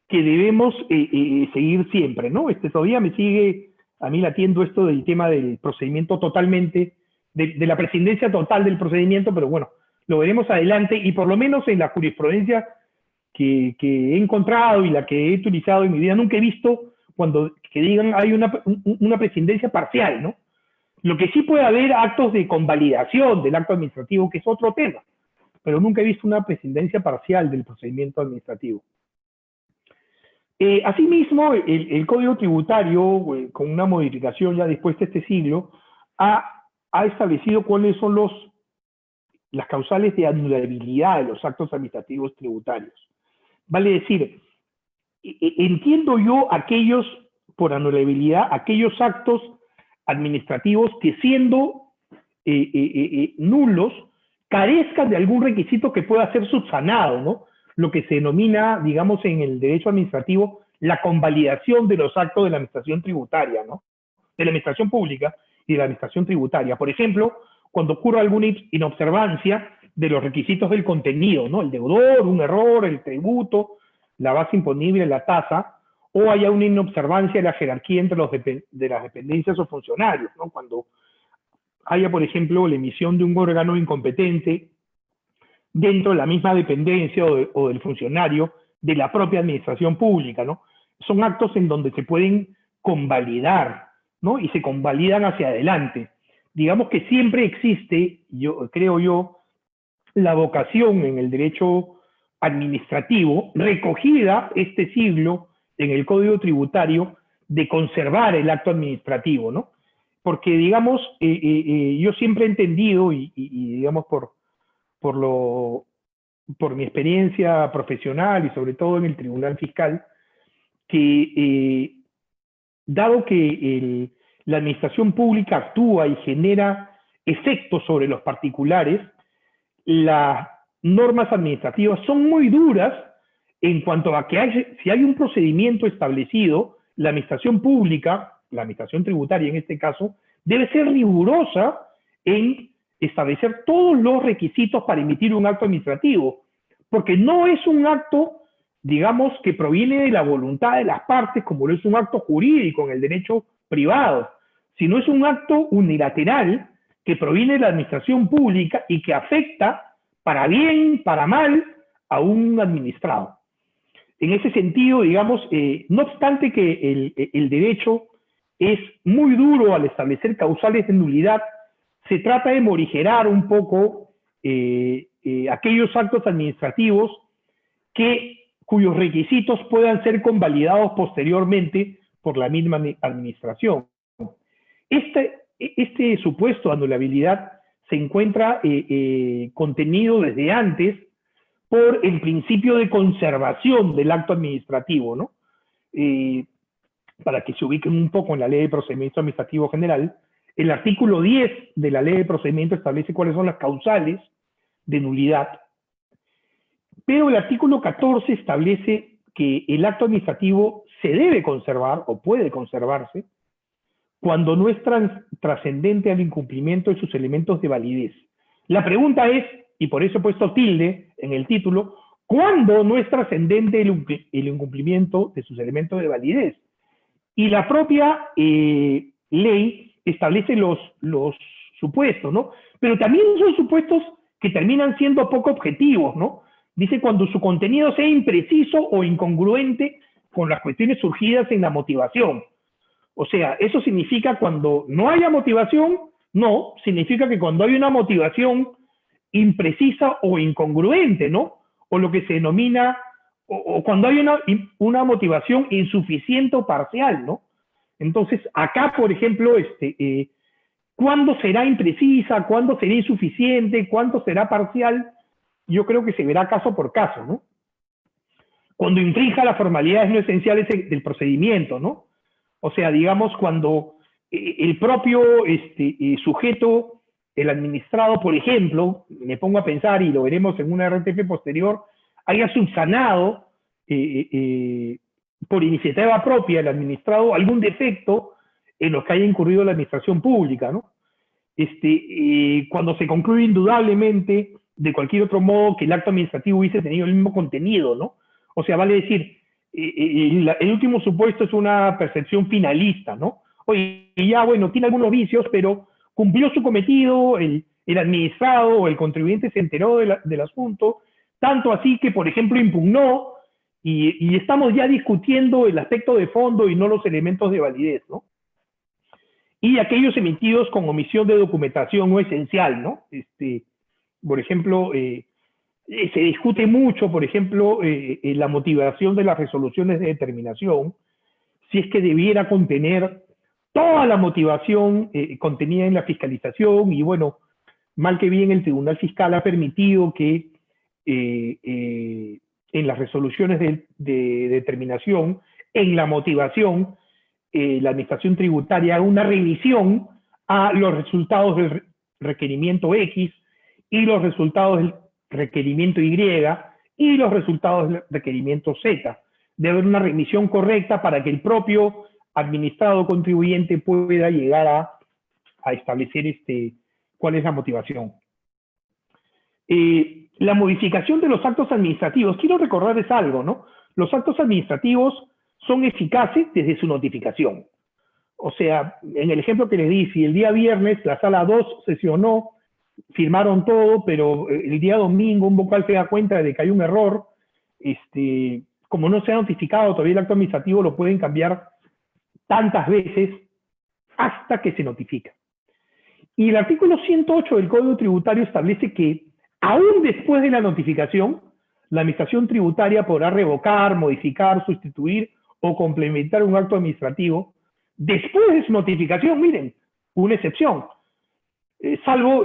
que debemos seguir siempre, ¿no? Todavía me sigue a mí latiendo esto del tema del procedimiento totalmente, de la prescindencia total del procedimiento, pero bueno, lo veremos adelante y por lo menos en la jurisprudencia que he encontrado y la que he utilizado en mi vida, nunca he visto que digan hay una prescindencia parcial, ¿no? Lo que sí puede haber actos de convalidación del acto administrativo, que es otro tema, pero nunca he visto una prescindencia parcial del procedimiento administrativo. Asimismo, el Código Tributario, con una modificación ya después de este siglo, ha establecido cuáles son las causales de anulabilidad de los actos administrativos tributarios. Vale decir, entiendo yo por anulabilidad, aquellos actos administrativos que siendo nulos carezcan de algún requisito que pueda ser subsanado, ¿no? Lo que se denomina, digamos, en el derecho administrativo, la convalidación de los actos de la administración tributaria, ¿no? De la administración pública y de la administración tributaria. Por ejemplo, cuando ocurra alguna inobservancia de los requisitos del contenido, ¿no? El deudor, un error, el tributo, la base imponible, la tasa, o haya una inobservancia de la jerarquía entre de las dependencias o funcionarios, ¿no? Cuando haya, por ejemplo, la emisión de un órgano incompetente dentro de la misma dependencia o del funcionario de la propia administración pública, ¿no? Son actos en donde se pueden convalidar, ¿no? Y se convalidan hacia adelante. Digamos que siempre existe, creo yo, la vocación en el derecho administrativo, recogida este siglo en el Código Tributario, de conservar el acto administrativo, ¿no? Porque, digamos, yo siempre he entendido, y digamos, por mi experiencia profesional y sobre todo en el Tribunal Fiscal, que dado que la administración pública actúa y genera efectos sobre los particulares, las normas administrativas son muy duras en cuanto a que si hay un procedimiento establecido, la administración pública la administración tributaria en este caso, debe ser rigurosa en establecer todos los requisitos para emitir un acto administrativo, porque no es un acto, digamos, que proviene de la voluntad de las partes, como lo es un acto jurídico en el derecho privado, sino es un acto unilateral que proviene de la administración pública y que afecta, para bien, para mal, a un administrado. En ese sentido, digamos, no obstante que el derecho es muy duro al establecer causales de nulidad, se trata de morigerar un poco aquellos actos administrativos cuyos requisitos puedan ser convalidados posteriormente por la misma administración. Este supuesto de anulabilidad se encuentra contenido desde antes por el principio de conservación del acto administrativo, ¿no? Para que se ubiquen un poco en la Ley de Procedimiento Administrativo General, el artículo 10 de la Ley de Procedimiento establece cuáles son las causales de nulidad, pero el artículo 14 establece que el acto administrativo se debe conservar o puede conservarse cuando no es trascendente al incumplimiento de sus elementos de validez. La pregunta es, y por eso he puesto tilde en el título, ¿cuándo no es trascendente el incumplimiento de sus elementos de validez? Y la propia ley establece los supuestos, ¿no? Pero también son supuestos que terminan siendo poco objetivos, ¿no? Dice cuando su contenido sea impreciso o incongruente con las cuestiones surgidas en la motivación. O sea, eso significa cuando no haya motivación, no, significa que cuando hay una motivación imprecisa o incongruente, ¿no? O lo que se denomina, o cuando hay una motivación insuficiente o parcial, ¿no? Entonces, acá, por ejemplo, ¿cuándo será imprecisa? ¿Cuándo será insuficiente? ¿Cuándo será parcial? Yo creo que se verá caso por caso, ¿no? Cuando infrinja las formalidades no esenciales del procedimiento, ¿no? O sea, digamos, cuando el propio sujeto, el administrado, por ejemplo, me pongo a pensar, y lo veremos en una RTP posterior, haya subsanado por iniciativa propia el administrado algún defecto en los que haya incurrido la administración pública, ¿no? Cuando se concluye indudablemente, de cualquier otro modo, que el acto administrativo hubiese tenido el mismo contenido, ¿no? O sea, vale decir, el último supuesto es una percepción finalista, ¿no? Oye, ya, bueno, tiene algunos vicios, pero cumplió su cometido, el administrado o el contribuyente se enteró del asunto, tanto así que, por ejemplo, impugnó, y estamos ya discutiendo el aspecto de fondo y no los elementos de validez, ¿no? Y aquellos emitidos con omisión de documentación no esencial, ¿no? Por ejemplo, se discute mucho, por ejemplo, la motivación de las resoluciones de determinación, si es que debiera contener toda la motivación contenida en la fiscalización, y bueno, mal que bien el Tribunal Fiscal ha permitido que en las resoluciones de determinación, en la motivación, la Administración Tributaria haga una revisión a los resultados del requerimiento X y los resultados del requerimiento Y y los resultados del requerimiento Z. Debe haber una remisión correcta para que el propio administrado contribuyente pueda llegar a establecer cuál es la motivación. La modificación de los actos administrativos, quiero recordarles algo, ¿no? Los actos administrativos son eficaces desde su notificación. O sea, en el ejemplo que les di, si el día viernes la sala 2 sesionó, firmaron todo, pero el día domingo un vocal se da cuenta de que hay un error, como no se ha notificado todavía el acto administrativo, lo pueden cambiar tantas veces hasta que se notifica. Y el artículo 108 del Código Tributario establece que, aún después de la notificación, la Administración Tributaria podrá revocar, modificar, sustituir o complementar un acto administrativo después de su notificación. Miren, una excepción. Salvo,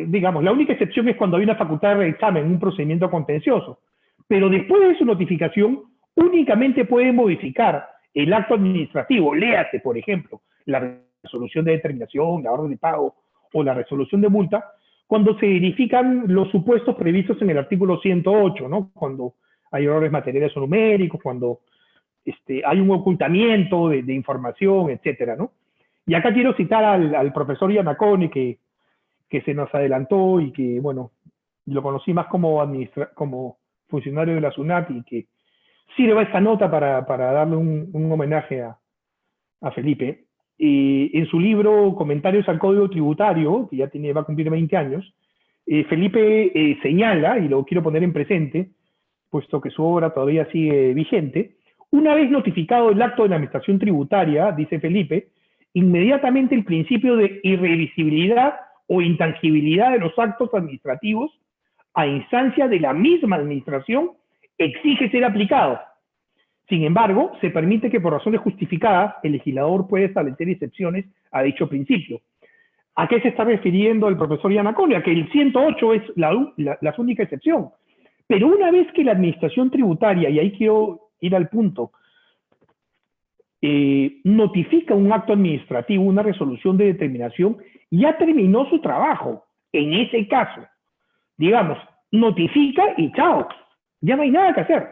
digamos, la única excepción es cuando hay una facultad de reexamen, un procedimiento contencioso. Pero después de su notificación, únicamente puede modificar el acto administrativo. Léase, por ejemplo, la resolución de determinación, la orden de pago o la resolución de multa, cuando se verifican los supuestos previstos en el artículo 108, ¿no? Cuando hay errores materiales o numéricos, cuando hay un ocultamiento de información, etcétera, ¿no? Y acá quiero citar al profesor Giannacone, que se nos adelantó y que, bueno, lo conocí más como funcionario de la SUNAT, y que sirva esta nota para darle un homenaje a Felipe. En su libro Comentarios al Código Tributario, que ya va a cumplir 20 años, Felipe señala, y lo quiero poner en presente, puesto que su obra todavía sigue vigente: una vez notificado el acto de la administración tributaria, dice Felipe, inmediatamente el principio de irrevisibilidad o intangibilidad de los actos administrativos a instancia de la misma administración exige ser aplicado. Sin embargo, se permite que por razones justificadas el legislador pueda establecer excepciones a dicho principio. ¿A qué se está refiriendo el profesor Giannacone? A que el 108 es la única excepción. Pero una vez que la administración tributaria, y ahí quiero ir al punto, notifica un acto administrativo, una resolución de determinación, ya terminó su trabajo. En ese caso, digamos, notifica y chao, ya no hay nada que hacer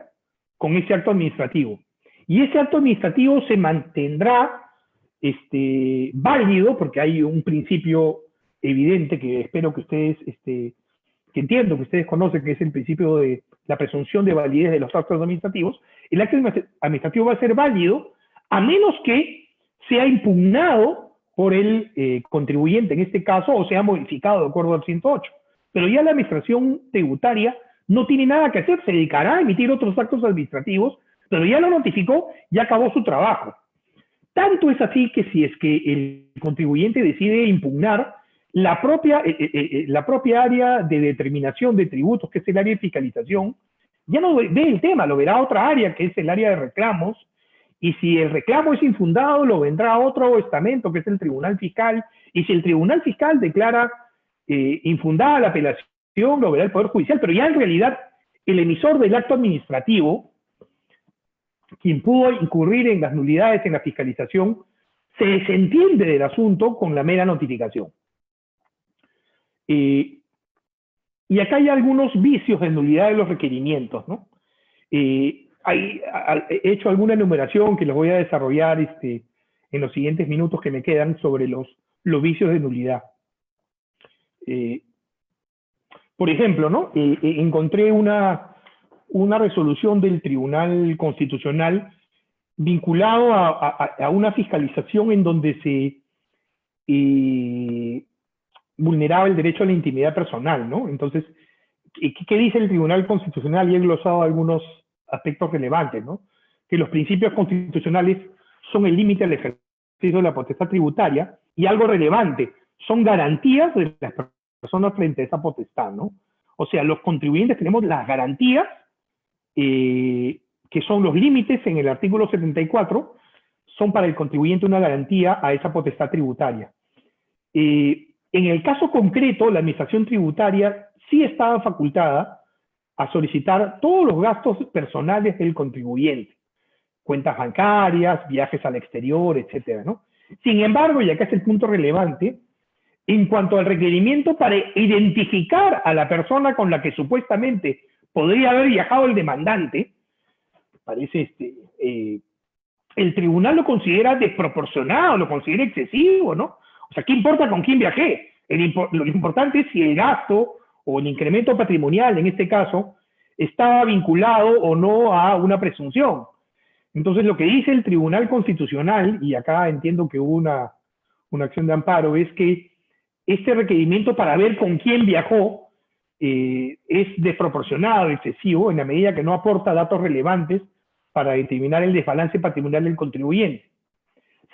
con ese acto administrativo. Y ese acto administrativo se mantendrá válido, porque hay un principio evidente que espero que ustedes, que entiendo que ustedes conocen, que es el principio de la presunción de validez de los actos administrativos. El acto administrativo va a ser válido a menos que sea impugnado por el contribuyente en este caso, o sea modificado de acuerdo al 108. Pero ya la administración tributaria no tiene nada que hacer, se dedicará a emitir otros actos administrativos, pero ya lo notificó, ya acabó su trabajo. Tanto es así que si es que el contribuyente decide impugnar, la propia área de determinación de tributos, que es el área de fiscalización, ya no ve el tema, lo verá otra área, que es el área de reclamos, y si el reclamo es infundado, lo vendrá otro estamento, que es el Tribunal Fiscal, y si el Tribunal Fiscal declara infundada la apelación, lo verá el Poder Judicial, pero ya en realidad el emisor del acto administrativo, quien pudo incurrir en las nulidades en la fiscalización, se desentiende del asunto con la mera notificación. Y acá hay algunos vicios de nulidad de los requerimientos, ¿no? He hecho alguna enumeración que los voy a desarrollar en los siguientes minutos que me quedan sobre los vicios de nulidad. Por ejemplo, ¿no? Encontré una resolución del Tribunal Constitucional vinculado a una fiscalización en donde se vulneraba el derecho a la intimidad personal, ¿no? Entonces, ¿qué dice el Tribunal Constitucional? Y he glosado algunos aspectos relevantes, ¿no? Que los principios constitucionales son el límite al ejercicio de la potestad tributaria, y algo relevante, son garantías de las personas frente a esa potestad, ¿no? O sea, los contribuyentes tenemos las garantías, que son los límites en el artículo 74, son para el contribuyente una garantía a esa potestad tributaria. En el caso concreto, la administración tributaria sí estaba facultada a solicitar todos los gastos personales del contribuyente, cuentas bancarias, viajes al exterior, etcétera, ¿no? Sin embargo, y acá es el punto relevante, en cuanto al requerimiento para identificar a la persona con la que supuestamente podría haber viajado el demandante, parece el tribunal lo considera desproporcionado, lo considera excesivo, ¿no? O sea, ¿qué importa con quién viajé? Lo importante es si el gasto o el incremento patrimonial, en este caso, estaba vinculado o no a una presunción. Entonces, lo que dice el Tribunal Constitucional, y acá entiendo que hubo una acción de amparo, es que este requerimiento para ver con quién viajó es desproporcionado, excesivo, en la medida que no aporta datos relevantes para determinar el desbalance patrimonial del contribuyente.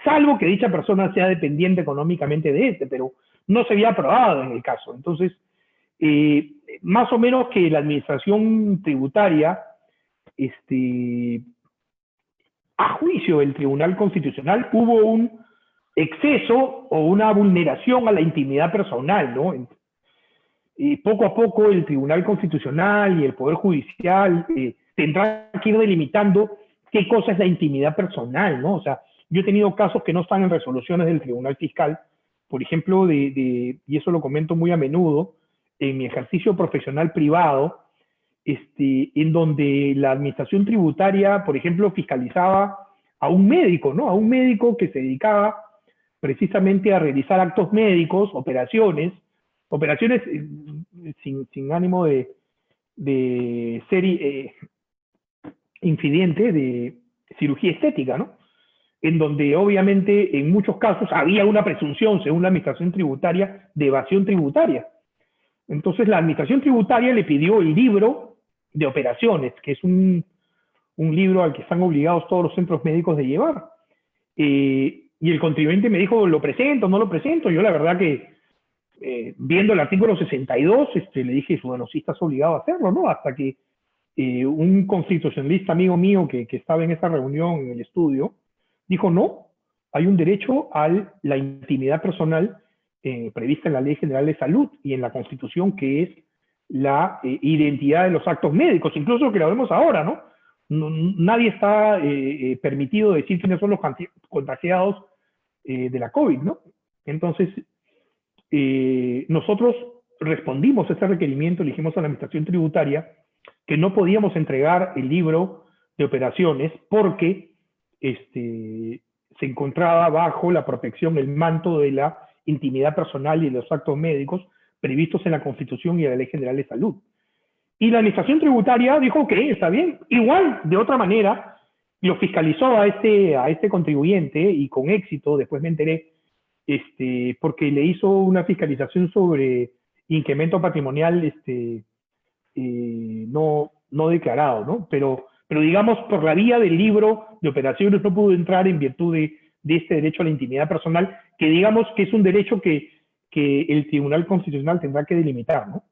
Salvo que dicha persona sea dependiente económicamente de pero no se había aprobado en el caso. Entonces, más o menos que la administración tributaria, a juicio del Tribunal Constitucional, hubo un exceso o una vulneración a la intimidad personal, ¿no? Y poco a poco el Tribunal Constitucional y el Poder Judicial tendrán que ir delimitando qué cosa es la intimidad personal, ¿no? O sea, yo he tenido casos que no están en resoluciones del Tribunal Fiscal, por ejemplo, y eso lo comento muy a menudo, en mi ejercicio profesional privado, en donde la administración tributaria, por ejemplo, fiscalizaba a un médico, ¿no? A un médico que se dedicaba precisamente a realizar actos médicos, operaciones sin ánimo de ser infidente, de cirugía estética, ¿no? En donde obviamente en muchos casos había una presunción, según la administración tributaria, de evasión tributaria. Entonces la administración tributaria le pidió el libro de operaciones, que es un libro al que están obligados todos los centros médicos de llevar. Y el contribuyente me dijo, ¿lo presento, no lo presento? Yo la verdad que, viendo el artículo 62, le dije, bueno, sí estás obligado a hacerlo, ¿no? Hasta que un constitucionalista amigo mío que estaba en esa reunión, en el estudio, dijo, no, hay un derecho a la intimidad personal prevista en la Ley General de Salud y en la Constitución, que es la identidad de los actos médicos, incluso que lo vemos ahora, ¿no? Nadie está permitido decir quiénes son los contagiados de la COVID, ¿no? Entonces, nosotros respondimos a ese requerimiento, le dijimos a la administración tributaria que no podíamos entregar el libro de operaciones porque se encontraba bajo la protección, el manto de la intimidad personal y de los actos médicos previstos en la Constitución y en la Ley General de Salud. Y la administración tributaria dijo que está bien. Igual, de otra manera, lo fiscalizó a este contribuyente y con éxito, después me enteré, porque le hizo una fiscalización sobre incremento patrimonial no declarado, ¿no? Pero digamos, por la vía del libro de operaciones no pudo entrar en virtud de este derecho a la intimidad personal, que digamos que es un derecho que el Tribunal Constitucional tendrá que delimitar, ¿no?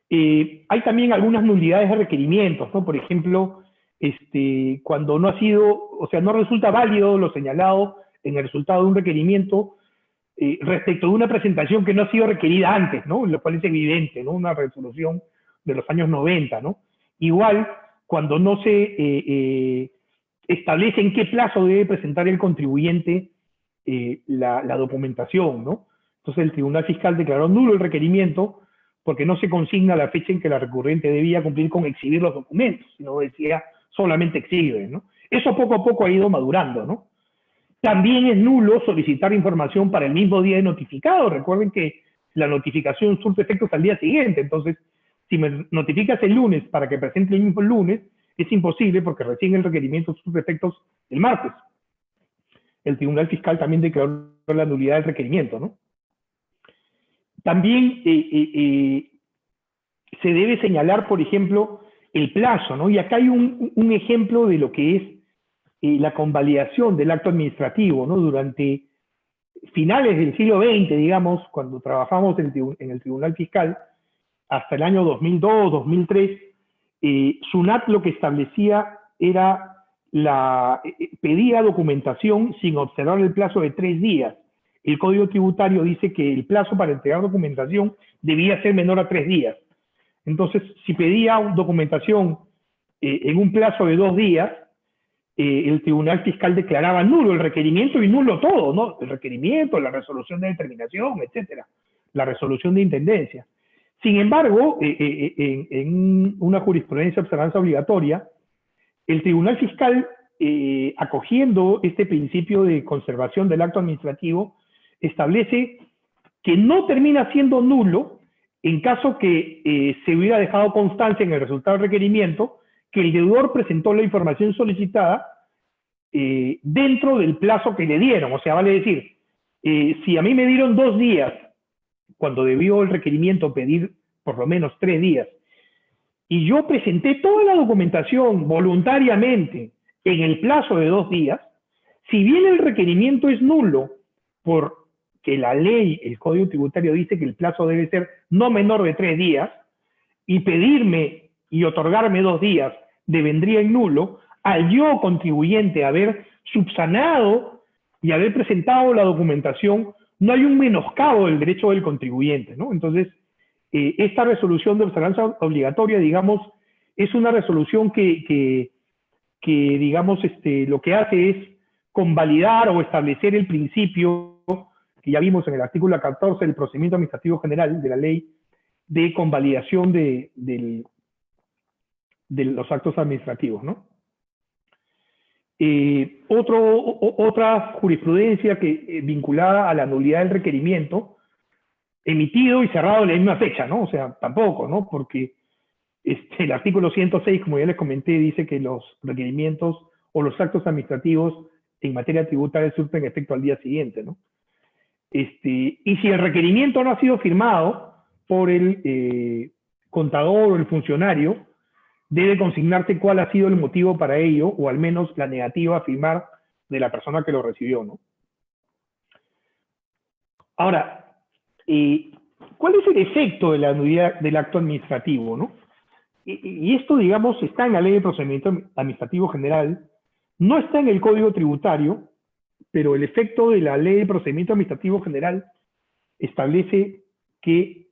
Hay también algunas nulidades de requerimientos, ¿no? Por ejemplo, cuando no ha sido, o sea, no resulta válido lo señalado en el resultado de un requerimiento respecto de una presentación que no ha sido requerida antes, ¿no? Lo cual es evidente, ¿no? Una resolución de los años 90, ¿no? Igual, cuando no se establece en qué plazo debe presentar el contribuyente la documentación, ¿no? Entonces el Tribunal Fiscal declaró nulo el requerimiento porque no se consigna la fecha en que la recurrente debía cumplir con exhibir los documentos, sino decía solamente exhibe, ¿no? Eso poco a poco ha ido madurando, ¿no? También es nulo solicitar información para el mismo día de notificado. Recuerden que la notificación surte efectos al día siguiente, entonces si me notificas el lunes para que presente el mismo lunes, es imposible porque recién el requerimiento surte efectos el martes. El Tribunal Fiscal también declaró la nulidad del requerimiento, ¿no? También se debe señalar, por ejemplo, el plazo, ¿no? Y acá hay un ejemplo de lo que es la convalidación del acto administrativo, ¿no? Durante finales del siglo XX, digamos, cuando trabajamos en el Tribunal Fiscal, hasta el año 2002, 2003, SUNAT lo que establecía era pedía documentación sin observar el plazo de 3 días. El Código Tributario dice que el plazo para entregar documentación debía ser menor a 3 días. Entonces, si pedía documentación en un plazo de 2 días, el Tribunal Fiscal declaraba nulo el requerimiento y nulo todo, ¿no? El requerimiento, la resolución de determinación, etcétera, la resolución de intendencia. Sin embargo, en una jurisprudencia de observancia obligatoria, el Tribunal Fiscal, acogiendo este principio de conservación del acto administrativo, establece que no termina siendo nulo en caso que se hubiera dejado constancia en el resultado del requerimiento que el deudor presentó la información solicitada dentro del plazo que le dieron. O sea, vale decir, si a mí me dieron 2 días, cuando debió el requerimiento pedir por lo menos 3 días, y yo presenté toda la documentación voluntariamente en el plazo de 2 días, si bien el requerimiento es nulo porque la ley, el Código Tributario dice que el plazo debe ser no menor de 3 días, y pedirme y otorgarme 2 días devendría en nulo, al yo contribuyente haber subsanado y haber presentado la documentación, no hay un menoscabo del derecho del contribuyente, ¿no? Entonces, esta resolución de observancia obligatoria, digamos, es una resolución que digamos, lo que hace es convalidar o establecer el principio que ya vimos en el artículo 14 del Procedimiento Administrativo General de la Ley de convalidación del de los actos administrativos, ¿no? Otra jurisprudencia que, vinculada a la nulidad del requerimiento, emitido y cerrado en la misma fecha, ¿no? O sea, tampoco, ¿no? Porque el artículo 106, como ya les comenté, dice que los requerimientos o los actos administrativos en materia tributaria surten efecto al día siguiente, ¿no? Y si el requerimiento no ha sido firmado por el contador o el funcionario, debe consignarse cuál ha sido el motivo para ello, o al menos la negativa a firmar de la persona que lo recibió, ¿no? Ahora, ¿cuál es el efecto de la nulidad del acto administrativo, no? Y esto, digamos, está en la Ley de Procedimiento Administrativo General, no está en el Código Tributario, pero el efecto de la Ley de Procedimiento Administrativo General establece que,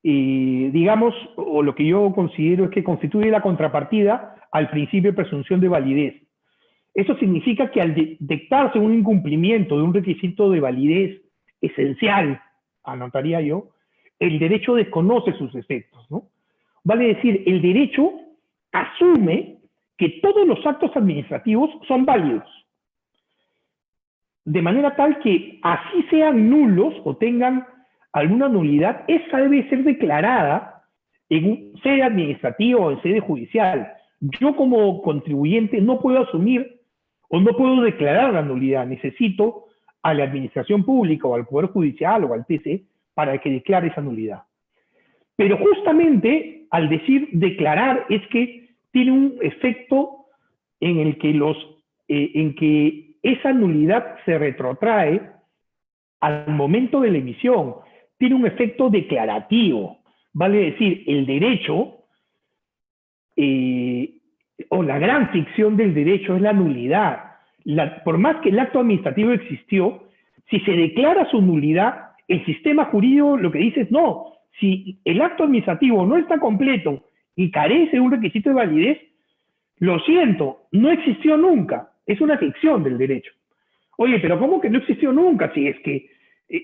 digamos, o lo que yo considero es que constituye la contrapartida al principio de presunción de validez. Eso significa que al detectarse un incumplimiento de un requisito de validez esencial, anotaría yo, el derecho desconoce sus efectos, ¿no? Vale decir, el derecho asume que todos los actos administrativos son válidos, de manera tal que así sean nulos o tengan alguna nulidad, esa debe ser declarada en sede administrativa o en sede judicial. Yo como contribuyente no puedo asumir o no puedo declarar la nulidad, necesito a la administración pública o al Poder Judicial o al TC para que declare esa nulidad. Pero justamente al decir declarar es que tiene un efecto en el que esa nulidad se retrotrae al momento de la emisión. Tiene un efecto declarativo. Vale decir, el derecho o la gran ficción del derecho es la nulidad. Por más que el acto administrativo existió, si se declara su nulidad, el sistema jurídico lo que dice es no. Si el acto administrativo no está completo y carece de un requisito de validez, lo siento, no existió nunca. Es una ficción del derecho. Oye, pero ¿cómo que no existió nunca? Si es que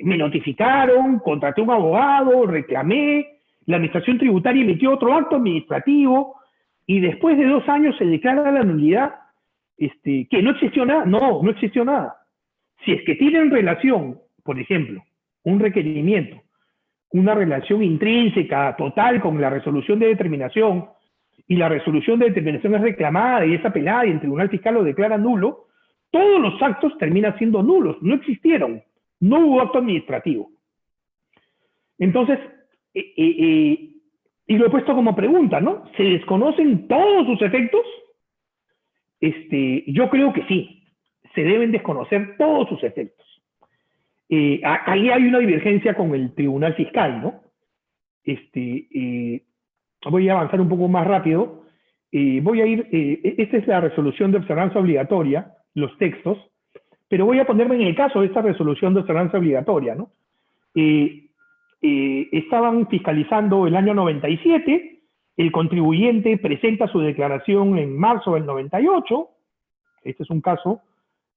me notificaron, contraté un abogado, reclamé, la administración tributaria emitió otro acto administrativo y después de 2 años se declara la nulidad, que no existió nada. No, no existió nada. Si es que tienen relación, por ejemplo, un requerimiento, una relación intrínseca, total, con la resolución de determinación, y la resolución de determinación es reclamada y es apelada y el Tribunal Fiscal lo declara nulo, todos los actos terminan siendo nulos, no existieron, no hubo acto administrativo. Entonces, y lo he puesto como pregunta, ¿no? ¿Se desconocen todos sus efectos? Yo creo que sí, se deben desconocer todos sus efectos. Ahí hay una divergencia con el Tribunal Fiscal, ¿no? Voy a avanzar un poco más rápido. Esta es la resolución de observancia obligatoria, los textos, pero voy a ponerme en el caso de esta resolución de observancia obligatoria, ¿no? Estaban fiscalizando el año 97, el contribuyente presenta su declaración en marzo del 98, este es un caso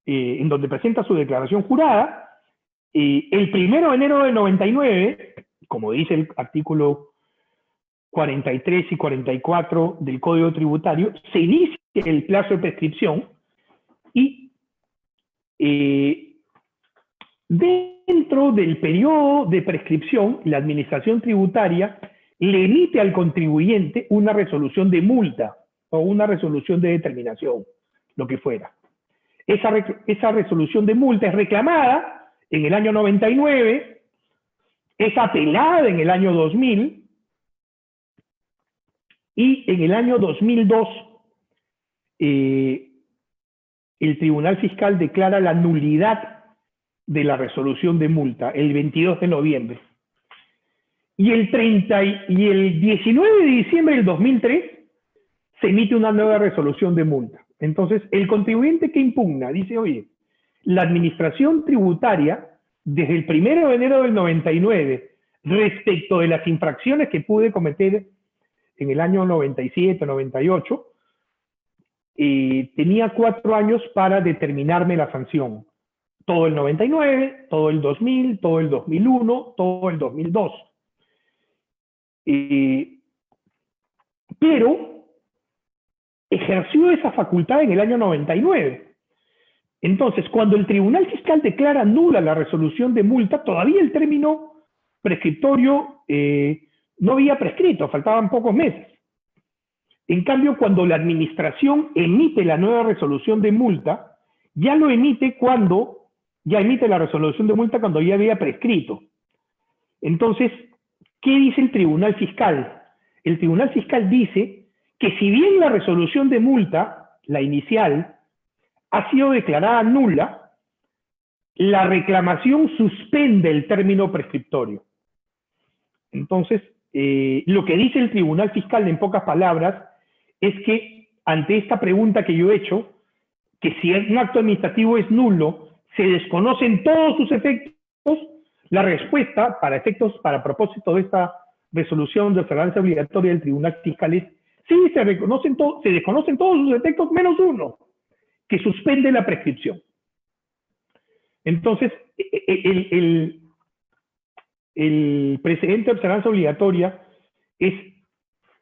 en donde presenta su declaración jurada, el 1 de enero del 99, como dice el artículo 43 y 44 del Código Tributario, se inicia el plazo de prescripción y dentro del periodo de prescripción, la Administración Tributaria le emite al contribuyente una resolución de multa o una resolución de determinación, lo que fuera. Esa resolución de multa es reclamada en el año 99, es apelada en el año 2000, y en el año 2002 el Tribunal Fiscal declara la nulidad de la resolución de multa el 22 de noviembre. Y el 19 de diciembre del 2003 se emite una nueva resolución de multa. Entonces, el contribuyente que impugna dice, oye, la Administración Tributaria, desde el 1 de enero del 99, respecto de las infracciones que pude cometer en el año 97, 98, tenía 4 años para determinarme la sanción. Todo el 99, todo el 2000, todo el 2001, todo el 2002. Pero ejerció esa facultad en el año 99. Entonces, cuando el Tribunal Fiscal declara nula la resolución de multa, todavía el término prescriptorio no había prescrito, faltaban pocos meses. En cambio, cuando la administración emite la nueva resolución de multa, ya emite la resolución de multa cuando ya había prescrito. Entonces, ¿qué dice el Tribunal Fiscal? El Tribunal Fiscal dice que si bien la resolución de multa, la inicial, ha sido declarada nula, la reclamación suspende el término prescriptorio. Entonces, lo que dice el Tribunal Fiscal, en pocas palabras, es que ante esta pregunta que yo he hecho, que si un acto administrativo es nulo, se desconocen todos sus efectos, la respuesta, para propósito de esta resolución de observancia obligatoria del Tribunal Fiscal es, sí, se desconocen todos sus efectos menos uno, que suspende la prescripción. Entonces, el precedente de observancia obligatoria es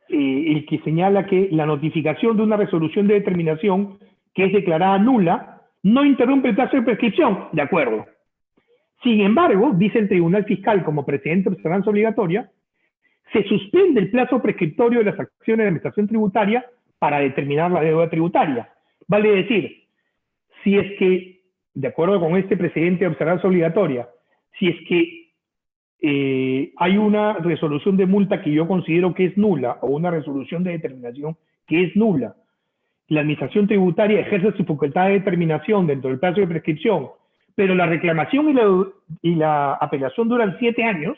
el que señala que la notificación de una resolución de determinación que es declarada nula no interrumpe el plazo de prescripción, de acuerdo. Sin embargo, dice el Tribunal Fiscal como precedente de observancia obligatoria, se suspende el plazo prescriptorio de las acciones de administración tributaria para determinar la deuda tributaria. Vale decir, si es que, de acuerdo con este precedente de observancia obligatoria, si es que hay una resolución de multa que yo considero que es nula o una resolución de determinación que es nula, la administración tributaria ejerce su facultad de determinación dentro del plazo de prescripción, pero la reclamación y la apelación duran 7 años,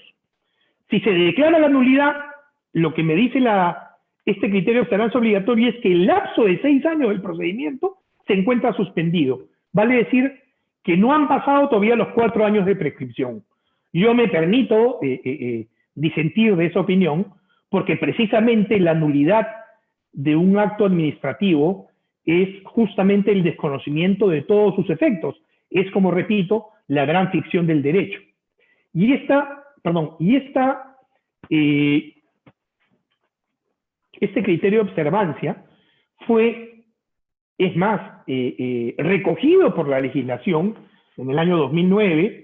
si se declara la nulidad, lo que me dice este criterio de observancia obligatoria es que el lapso de 6 años del procedimiento se encuentra suspendido. Vale decir que no han pasado todavía los 4 años de prescripción. Yo me permito disentir de esa opinión porque precisamente la nulidad de un acto administrativo es justamente el desconocimiento de todos sus efectos. Es, como repito, la gran ficción del derecho. Este criterio de observancia fue, es más, recogido por la legislación en el año 2009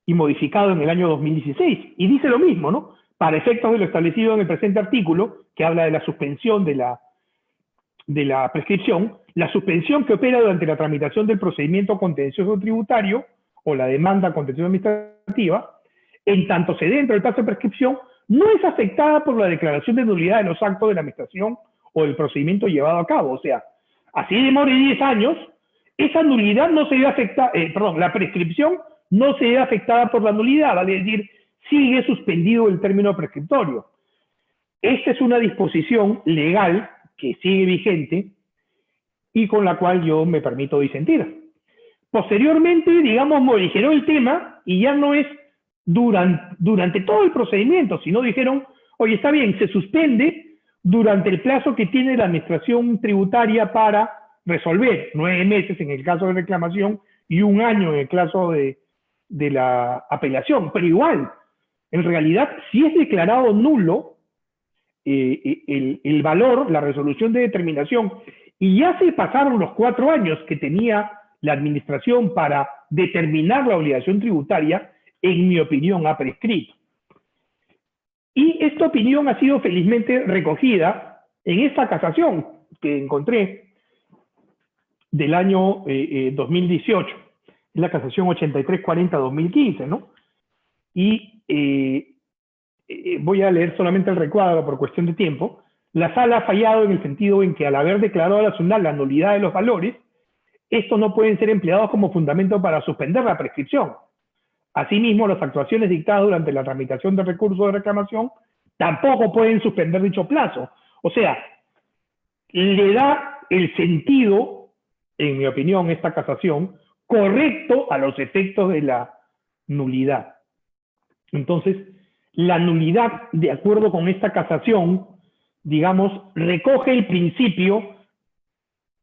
y modificado en el año 2016. Y dice lo mismo, ¿no? Para efectos de lo establecido en el presente artículo, que habla de la suspensión de la prescripción, la suspensión que opera durante la tramitación del procedimiento contencioso tributario o la demanda contencioso administrativa, en tanto se dé dentro del plazo de prescripción, no es afectada por la declaración de nulidad de los actos de la administración o del procedimiento llevado a cabo. O sea, así demore 10 años, esa nulidad no se ve afectada, la prescripción no se ve afectada por la nulidad, vale decir, sigue suspendido el término prescriptorio. Esta es una disposición legal que sigue vigente y con la cual yo me permito disentir. Posteriormente, digamos, modificó el tema y ya no es durante todo el procedimiento, sino dijeron, oye, está bien, se suspende durante el plazo que tiene la administración tributaria para resolver, 9 meses en el caso de reclamación y 1 año en el caso de la apelación. Pero igual, en realidad, si es declarado nulo el valor, la resolución de determinación, y ya se pasaron los 4 años que tenía la administración para determinar la obligación tributaria, en mi opinión, ha prescrito. Y esta opinión ha sido felizmente recogida en esta casación que encontré del año 2018, es la casación 8340-2015, ¿no? Y voy a leer solamente el recuadro por cuestión de tiempo. La sala ha fallado en el sentido en que al haber declarado a la SUNAT la nulidad de los valores, estos no pueden ser empleados como fundamento para suspender la prescripción. Asimismo, las actuaciones dictadas durante la tramitación del recurso de reclamación tampoco pueden suspender dicho plazo. O sea, le da el sentido, en mi opinión, esta casación, correcto a los efectos de la nulidad. Entonces, la nulidad, de acuerdo con esta casación, digamos, recoge el principio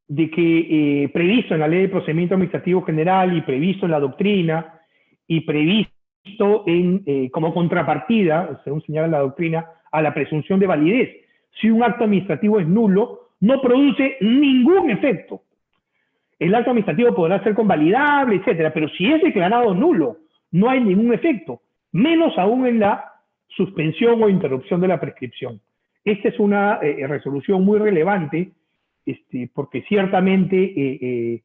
de que previsto en la Ley de Procedimiento Administrativo General y previsto en la doctrina y previsto como contrapartida, según señala la doctrina, a la presunción de validez. Si un acto administrativo es nulo, no produce ningún efecto. El acto administrativo podrá ser convalidable, etcétera, pero si es declarado nulo, no hay ningún efecto, menos aún en la suspensión o interrupción de la prescripción. Esta es una resolución muy relevante, porque ciertamente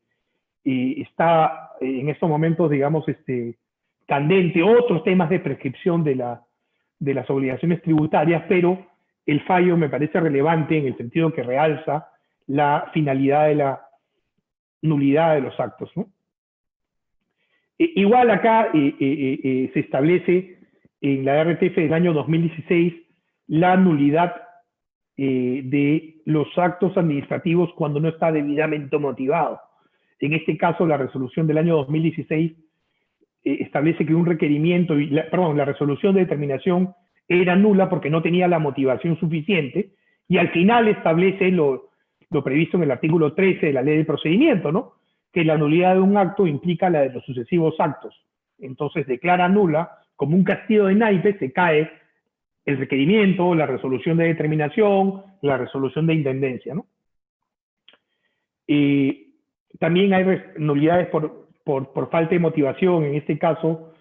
está en estos momentos, digamos, candente otros temas de prescripción de las obligaciones tributarias, pero el fallo me parece relevante en el sentido que realza la finalidad de la nulidad de los actos, ¿no? Igual acá se establece en la RTF del año 2016 la nulidad de los actos administrativos cuando no está debidamente motivado. En este caso, la resolución del año 2016 establece que un requerimiento, la resolución de determinación era nula porque no tenía la motivación suficiente, y al final establece lo previsto en el artículo 13 de la ley del procedimiento, ¿no? Que la nulidad de un acto implica la de los sucesivos actos. Entonces declara nula, como un castillo de naipes, se cae el requerimiento, la resolución de determinación, la resolución de intendencia, ¿no? También hay nulidades por falta de motivación, en este caso,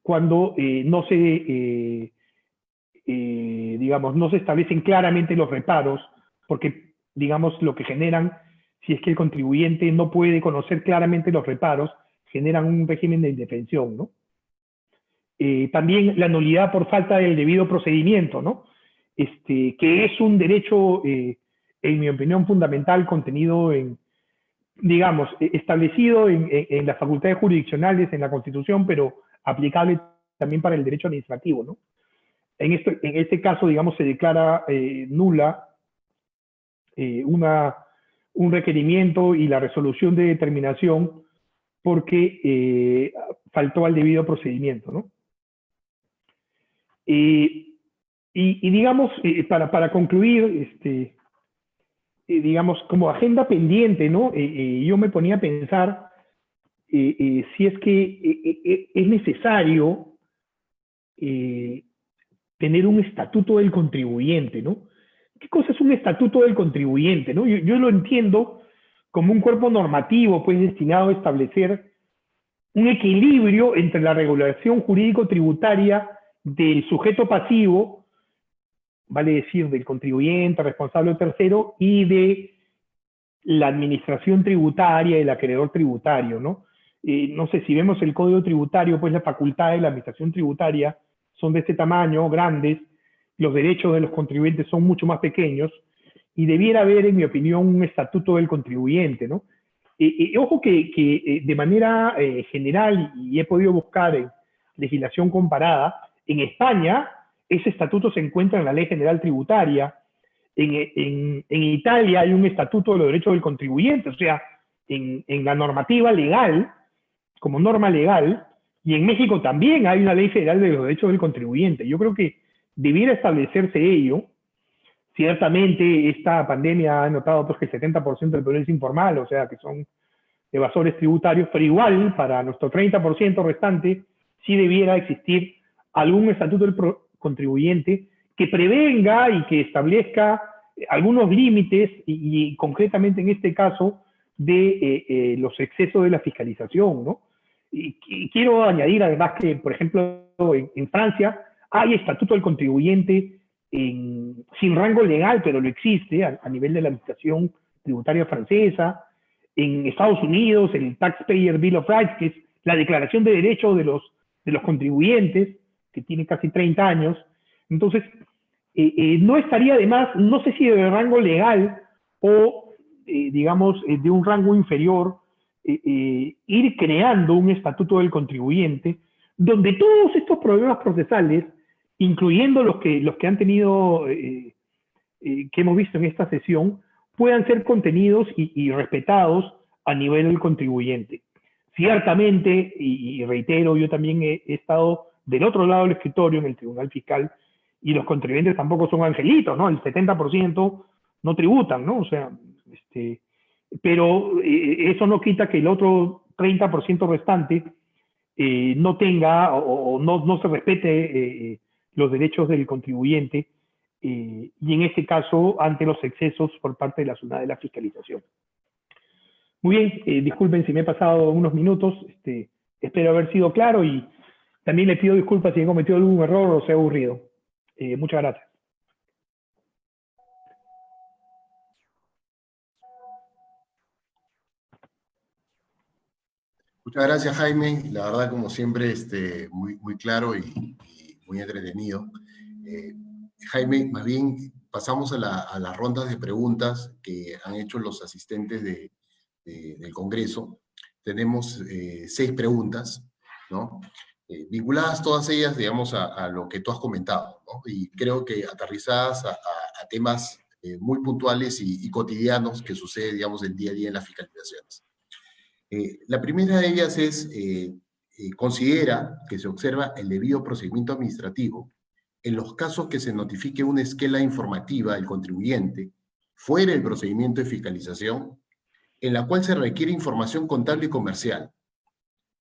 cuando no se establecen claramente los reparos, porque, digamos, lo que generan, si es que el contribuyente no puede conocer claramente los reparos, generan un régimen de indefensión, ¿no? También la nulidad por falta del debido procedimiento, ¿no? Que es un derecho, en mi opinión, fundamental, contenido establecido en las facultades jurisdiccionales, en la Constitución, pero aplicable también para el derecho administrativo, ¿no? En este caso, digamos, se declara nula un requerimiento y la resolución de determinación porque faltó al debido procedimiento, ¿no? Y digamos, para concluir, digamos, como agenda pendiente, ¿no? Yo me ponía a pensar si es que es necesario tener un estatuto del contribuyente, ¿no? ¿Qué cosa es un estatuto del contribuyente, no? Yo lo entiendo como un cuerpo normativo, pues, destinado a establecer un equilibrio entre la regulación jurídico-tributaria del sujeto pasivo, vale decir, del contribuyente, responsable o tercero, y de la administración tributaria, del acreedor tributario, ¿no? No sé, si vemos el Código Tributario, pues las facultades de la administración tributaria son de este tamaño, grandes, los derechos de los contribuyentes son mucho más pequeños, y debiera haber, en mi opinión, un estatuto del contribuyente, ¿no? Ojo que de manera general, y he podido buscar en legislación comparada, en España ese estatuto se encuentra en la Ley General Tributaria, en Italia hay un estatuto de los derechos del contribuyente, o sea, en la normativa legal, como norma legal, y en México también hay una Ley Federal de los Derechos del Contribuyente. Yo creo que debiera establecerse ello. Ciertamente esta pandemia ha notado pues, que el 70% del pueblo es informal, o sea que son evasores tributarios, pero igual para nuestro 30% restante sí debiera existir algún estatuto del contribuyente que prevenga y que establezca algunos límites y concretamente en este caso de los excesos de la fiscalización, ¿no? Y quiero añadir además que, por ejemplo, en Francia hay estatuto del contribuyente sin rango legal, pero lo existe a nivel de la administración tributaria francesa. En Estados Unidos, el Taxpayer Bill of Rights, que es la declaración de derechos de los contribuyentes, que tiene casi 30 años. Entonces, no estaría de más, no sé si de rango legal o, digamos, de un rango inferior, ir creando un estatuto del contribuyente, donde todos estos problemas procesales, incluyendo los que han tenido, que hemos visto en esta sesión, puedan ser contenidos y respetados a nivel del contribuyente. Ciertamente, y reitero, yo también he estado del otro lado del escritorio, en el Tribunal Fiscal, y los contribuyentes tampoco son angelitos, ¿no? El 70% no tributan, ¿no? O sea, pero eso no quita que el otro 30% restante no tenga o no se respete los derechos del contribuyente y en este caso ante los excesos por parte de la SUNAT de la fiscalización. Muy bien, disculpen si me he pasado unos minutos, espero haber sido claro y también le pido disculpas si he cometido algún error o se ha aburrido. Muchas gracias. Muchas gracias, Jaime. La verdad, como siempre, muy claro y muy entretenido. Jaime, más bien pasamos a las rondas de preguntas que han hecho los asistentes del Congreso. Tenemos 6 preguntas, ¿no? Vinculadas todas ellas, digamos, a lo que tú has comentado, ¿no? Y creo que aterrizadas a temas muy puntuales y cotidianos que sucede, digamos, el día a día en las fiscalizaciones. La primera de ellas es, considera que se observa el debido procedimiento administrativo en los casos que se notifique una esquela informativa del contribuyente fuera del procedimiento de fiscalización, en la cual se requiere información contable y comercial,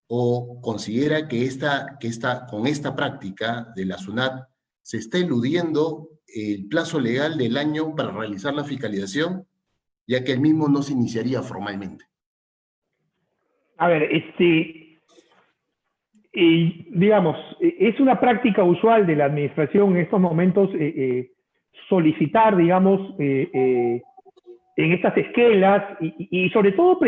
o considera que con esta práctica de la SUNAT se está eludiendo el plazo legal del año para realizar la fiscalización, ya que el mismo no se iniciaría formalmente. A ver, digamos, es una práctica usual de la administración en estos momentos solicitar, digamos, en estas esquelas y sobre todo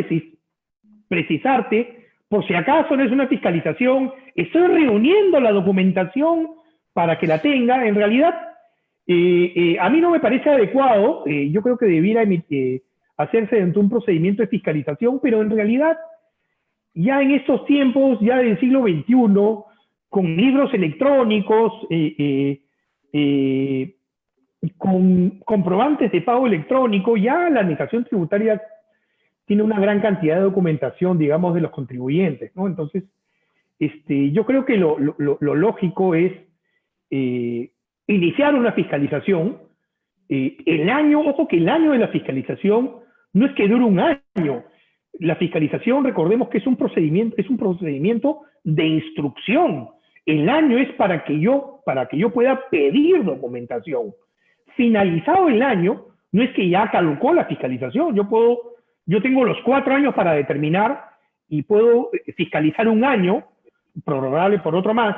precisarte, por si acaso no es una fiscalización, estoy reuniendo la documentación para que la tenga. En realidad, a mí no me parece adecuado, yo creo que debiera hacerse dentro de un procedimiento de fiscalización, pero en realidad, ya en estos tiempos, ya del siglo XXI, con libros electrónicos, con comprobantes de pago electrónico, ya la administración tributaria tiene una gran cantidad de documentación, digamos, de los contribuyentes, ¿no? Entonces, yo creo que lo lógico es iniciar una fiscalización. Ojo que el año de la fiscalización no es que dure un año. La fiscalización, recordemos que es un procedimiento de instrucción. El año es para que yo pueda pedir documentación. Finalizado el año, no es que ya caducó la fiscalización. Yo tengo los 4 años para determinar y puedo fiscalizar un año, prorrogable por otro más,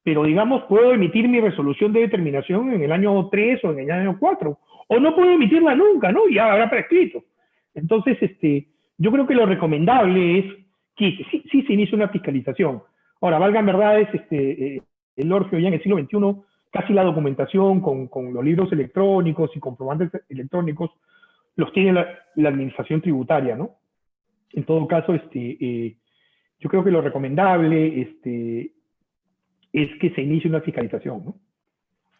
pero digamos, puedo emitir mi resolución de determinación en el año 3 o en el año 4, o no puedo emitirla nunca, ¿no? Ya habrá prescrito. Entonces, yo creo que lo recomendable es que sí se inicie una fiscalización. Ahora, valgan verdades, el Orfeo ya en el siglo XXI, casi la documentación con los libros electrónicos y comprobantes electrónicos los tiene la administración tributaria, ¿no? En todo caso, yo creo que lo recomendable es que se inicie una fiscalización, ¿no?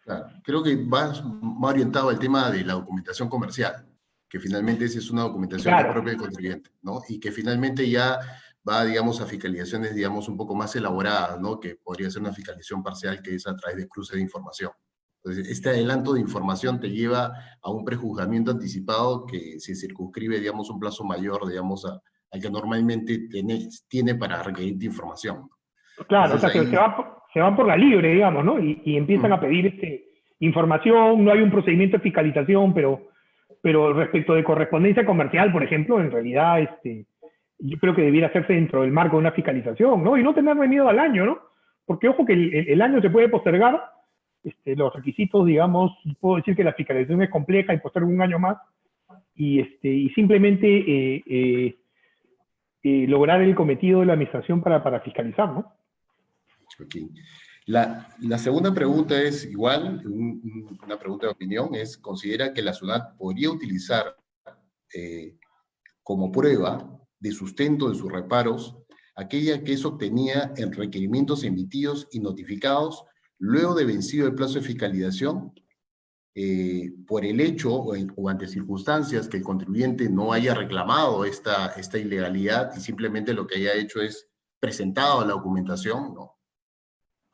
Claro, creo que va orientado al tema de la documentación comercial, que finalmente esa es una documentación Claro, propia del contribuyente, ¿no? Y que finalmente ya va, digamos, a fiscalizaciones, digamos, un poco más elaboradas, ¿no? Que podría ser una fiscalización parcial que es a través de cruce de información. Entonces, este adelanto de información te lleva a un prejuzgamiento anticipado que se circunscribe, digamos, un plazo mayor, digamos, al que normalmente tiene para requerir de información. Claro, Entonces, o sea, se van por la libre, digamos, ¿no? Y empiezan a pedir información, no hay un procedimiento de fiscalización, pero respecto de correspondencia comercial, por ejemplo, en realidad, yo creo que debiera hacerse dentro del marco de una fiscalización, ¿no? Y no tenerle miedo al año, ¿no? Porque ojo que el año se puede postergar, los requisitos, digamos, puedo decir que la fiscalización es compleja y posterga un año más, y simplemente lograr el cometido de la administración para fiscalizar, ¿no? Okay. La segunda pregunta es igual, una pregunta de opinión, es, ¿considera que la SUNAT podría utilizar como prueba de sustento de sus reparos aquella que es obtenida en requerimientos emitidos y notificados luego de vencido el plazo de fiscalización por el hecho o ante circunstancias que el contribuyente no haya reclamado esta ilegalidad y simplemente lo que haya hecho es presentado la documentación, ¿no?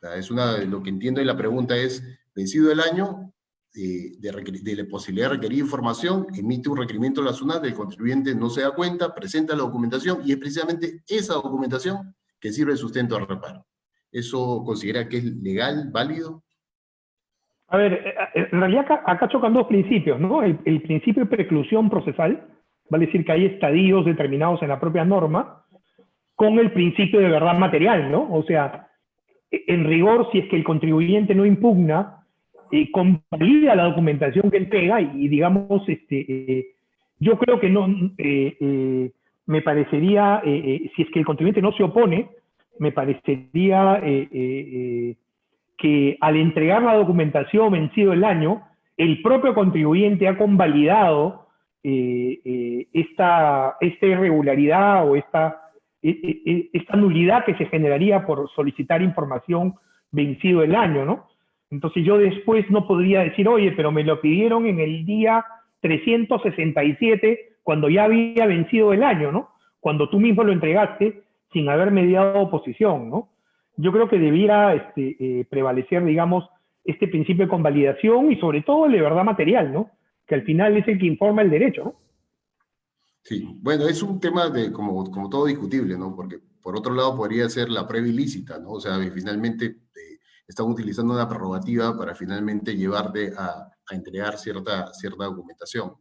O sea, lo que entiendo de la pregunta es, vencido el año, de la posibilidad de requerir información, emite un requerimiento a la SUNAT, el contribuyente no se da cuenta, presenta la documentación y es precisamente esa documentación que sirve de sustento al reparo. ¿Eso considera que es legal, válido? A ver, en realidad acá chocan dos principios, ¿no? El principio de preclusión procesal, vale decir que hay estadios determinados en la propia norma, con el principio de verdad material, ¿no? O sea, en rigor, si es que el contribuyente no impugna, convalida la documentación que entrega y digamos, yo creo que no, me parecería, si es que el contribuyente no se opone, me parecería que al entregar la documentación vencido el año, el propio contribuyente ha convalidado esta irregularidad o esta nulidad que se generaría por solicitar información vencido el año, ¿no? Entonces yo después no podría decir, oye, pero me lo pidieron en el día 367 cuando ya había vencido el año, ¿no? Cuando tú mismo lo entregaste sin haber mediado oposición, ¿no? Yo creo que debiera prevalecer, digamos, este principio de convalidación y sobre todo el de verdad material, ¿no? Que al final es el que informa el derecho, ¿no? Sí, bueno, es un tema de como todo discutible, ¿no? Porque por otro lado podría ser la prueba ilícita, ¿no? O sea, que finalmente están utilizando una prerrogativa para finalmente llevarte a entregar cierta documentación.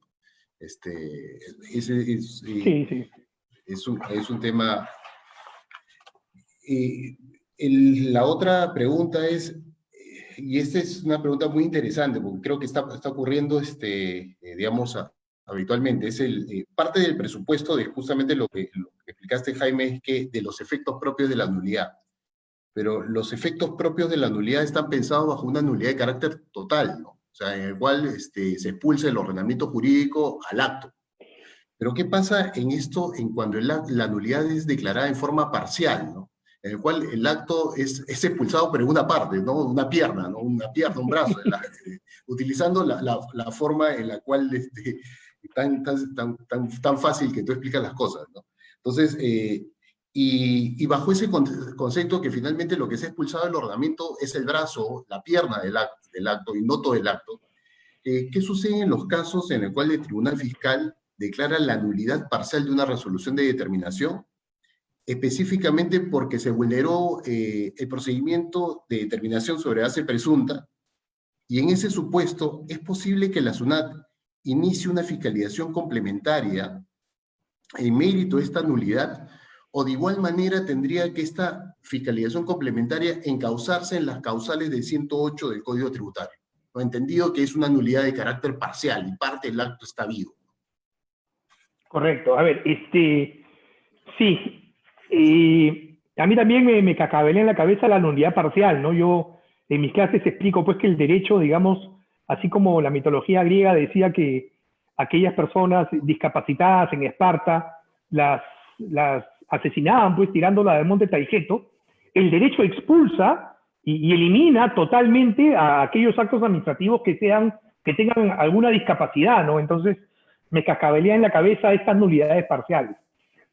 Ese Sí. es un tema. La otra pregunta es, y esta es una pregunta muy interesante, porque creo que está ocurriendo, digamos, habitualmente, es parte del presupuesto de justamente lo que explicaste, Jaime, es que de los efectos propios de la nulidad. Pero los efectos propios de la nulidad están pensados bajo una nulidad de carácter total, ¿no? O sea, en el cual se expulsa el ordenamiento jurídico al acto. Pero ¿qué pasa en cuando la nulidad es declarada en forma parcial, ¿no? En el cual el acto es expulsado pero en una parte, ¿no? Una pierna, ¿no? Una pierna, un brazo, utilizando la forma en la cual tan fácil que tú explicas las cosas, ¿no? Entonces, y bajo ese concepto que finalmente lo que se ha expulsado del ordenamiento es el brazo, la pierna del acto y no todo el acto, ¿qué sucede en los casos en el cual el Tribunal Fiscal declara la nulidad parcial de una resolución de determinación, específicamente porque se vulneró el procedimiento de determinación sobre base presunta, y en ese supuesto es posible que la SUNAT inicie una fiscalización complementaria en mérito de esta nulidad, o de igual manera tendría que esta fiscalización complementaria encauzarse en las causales del 108 del Código Tributario? Lo entendido que es una nulidad de carácter parcial y parte del acto está vivo. Correcto. A ver, sí. A mí también me cascabelea en la cabeza la nulidad parcial, ¿no? Yo en mis clases explico pues que el derecho, digamos, así como la mitología griega decía que aquellas personas discapacitadas en Esparta las asesinaban pues tirándolas del monte Taigeto, el derecho expulsa y elimina totalmente a aquellos actos administrativos que tengan alguna discapacidad, ¿no? Entonces me cascabelea en la cabeza estas nulidades parciales.